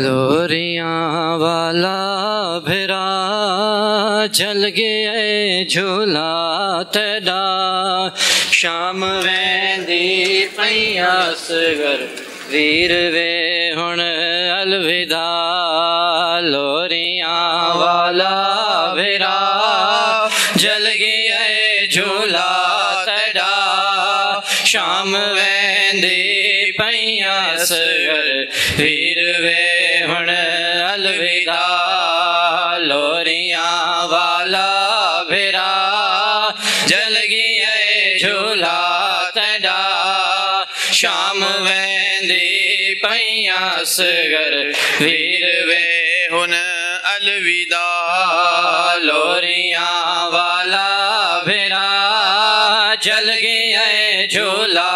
لوریاں والا بھرا جل گئے جھولا تیڈا شام ویندی پئی اصغر ویر وے ہن الوداع. لوریاں والا بھرا جل گئے جھولا تیڈا شام ویندی پئی اصغر ویر وے ہن الوداع. لوریاں والا بھرا جل گئے جھولا تیڈا شام ویندی پئی اصغر ویر وے ہن الوداع. لوریاں والا بھرا جل گئے جھولا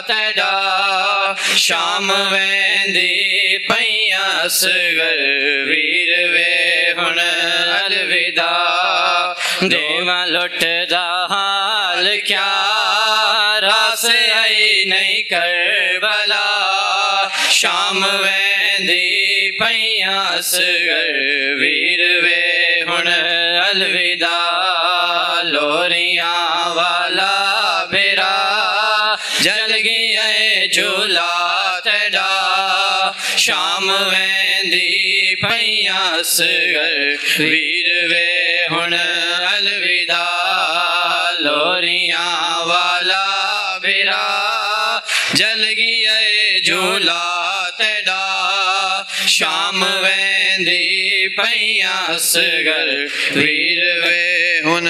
تیڈا شام ویندی پئی اصغر ویر وے ہن الوداع. دیواں لٹ دا حال کیا راس آئی نہیں کربلا شام ویندی پئی اصغر ویر وے ہن الوداع. لوریاں والا بھرا جل گئے جھولا تیڈا شام ویندی پئی اصغر ویر وے ہن الوداع. لوریاں والا بھرا جل گئے جھولا تیڈا شام ویندی پئی اصغر ویر وے ہن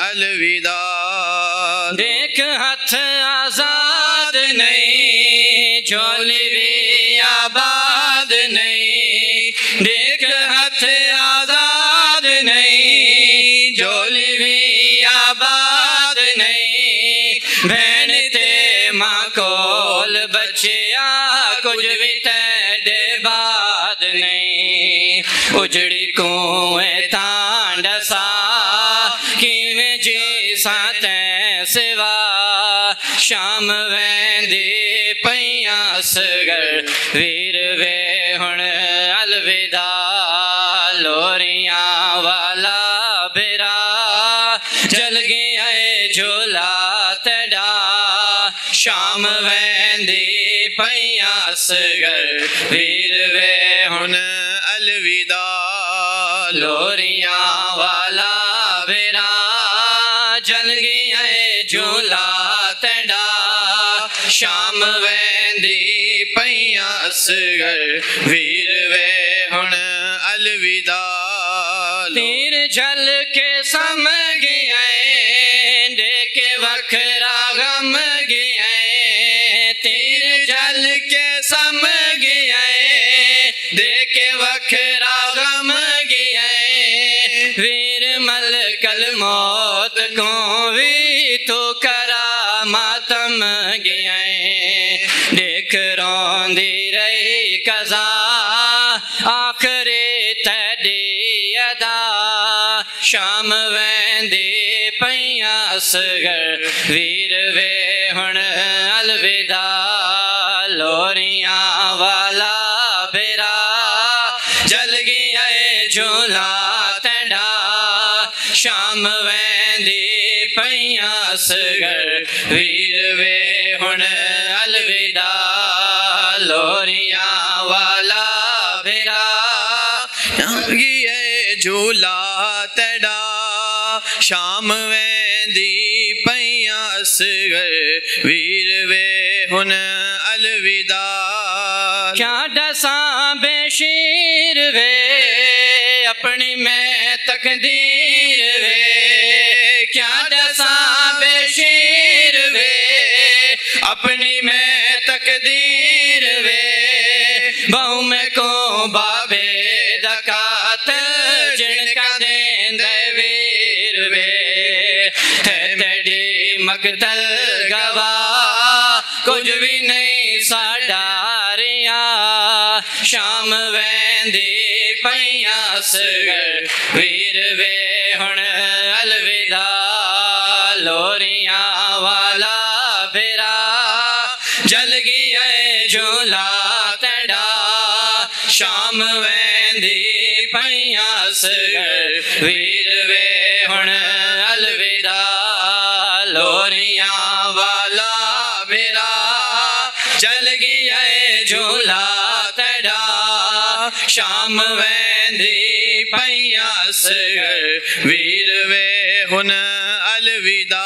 الوداع. دیکھ ہتھ آزاد نہیں جھولی بھی آباد نہیں. دیکھ ہتھ آزاد نہیں جھولی بھی آباد نہیں. بہن تے ماں کول بچیا کچھ بھی تیڈے بعد نہیں. اجڑی کنویں تاں ڈسا کیویں جیساں تیں سوا شام ویندی پئی اصغر ویر وے ہن الوداع. لوریاں والا بھرا جل گئے جھولا تیڈا شام ویندی پئی اصغر ویر وے ہن الوداع. لوریاں والا بھرا جل گئے جھولا تیڈا شام ویندی پئی اصغر ویر وے ہن الوداع. تیر جل کے سم گئے ڈیک وکھرا غم گئے. تیر جل کے سم گئے دیکھ وکھرا غم گئے. ویر ملک الموت کو بھی تو کرا ماتم گئے. دیکھ روندی رہی قضا آخری تیڈی ادا شام ویندی پئی اصغر ویر وے ہن الوداع. لوریاں والا بھرا جل گئے جھولا تیڈا شام ویندی پئی اصغر ویر وے ہن الوداع. لوریاں والا بھرا جل گئے جھولا تیڈا شام ویندی پئی اصغر ویر وے ہن الوداع. کیا ڈساں بے شیر وے اپنی میں تقدیر وے. کیا ڈساں بے شیر وے اپنی میں تقدیر وے بہو میں کو بابے دکات جن کا دین دے ویر وے ہے تیری مقتل گواہ کچھ بھی نہیں ساڈاریاں شام ویندی پیاں سگر ویر وے ہن الوداع لوریاں والا پھرا جل گیا جھولا تڑا شام ویندی پیاں سگر ویر وے ہن الوداع لوریاں والا پھرا جل گیا جھولا تڑا شام ویندی پیاں سگر ویر وے ہن الوداع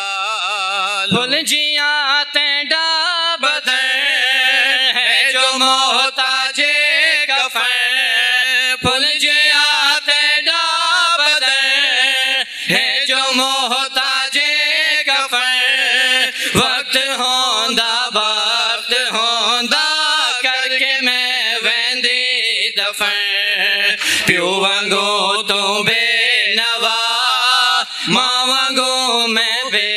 بھول جیاں تیڈا بدن ہے جو محتاج کفن بھول جیاں تیڈا بدن ہے جو محتاج کفن وقت ہوندا وقت ہوندا کر کے میں ویندی دفن پیو وانگو تو بے نوا ماں وانگو میں بے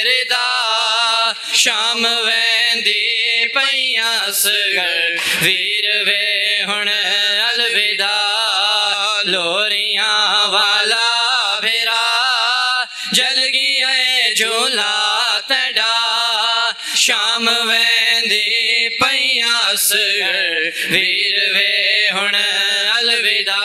ردا شام ویندی پیاں سگر ویر وے ہن الوداع لوریاں والا پھرا جل گیا جھولا تڑا شام ویندی پیاں سگر ویر وے ہن الوداع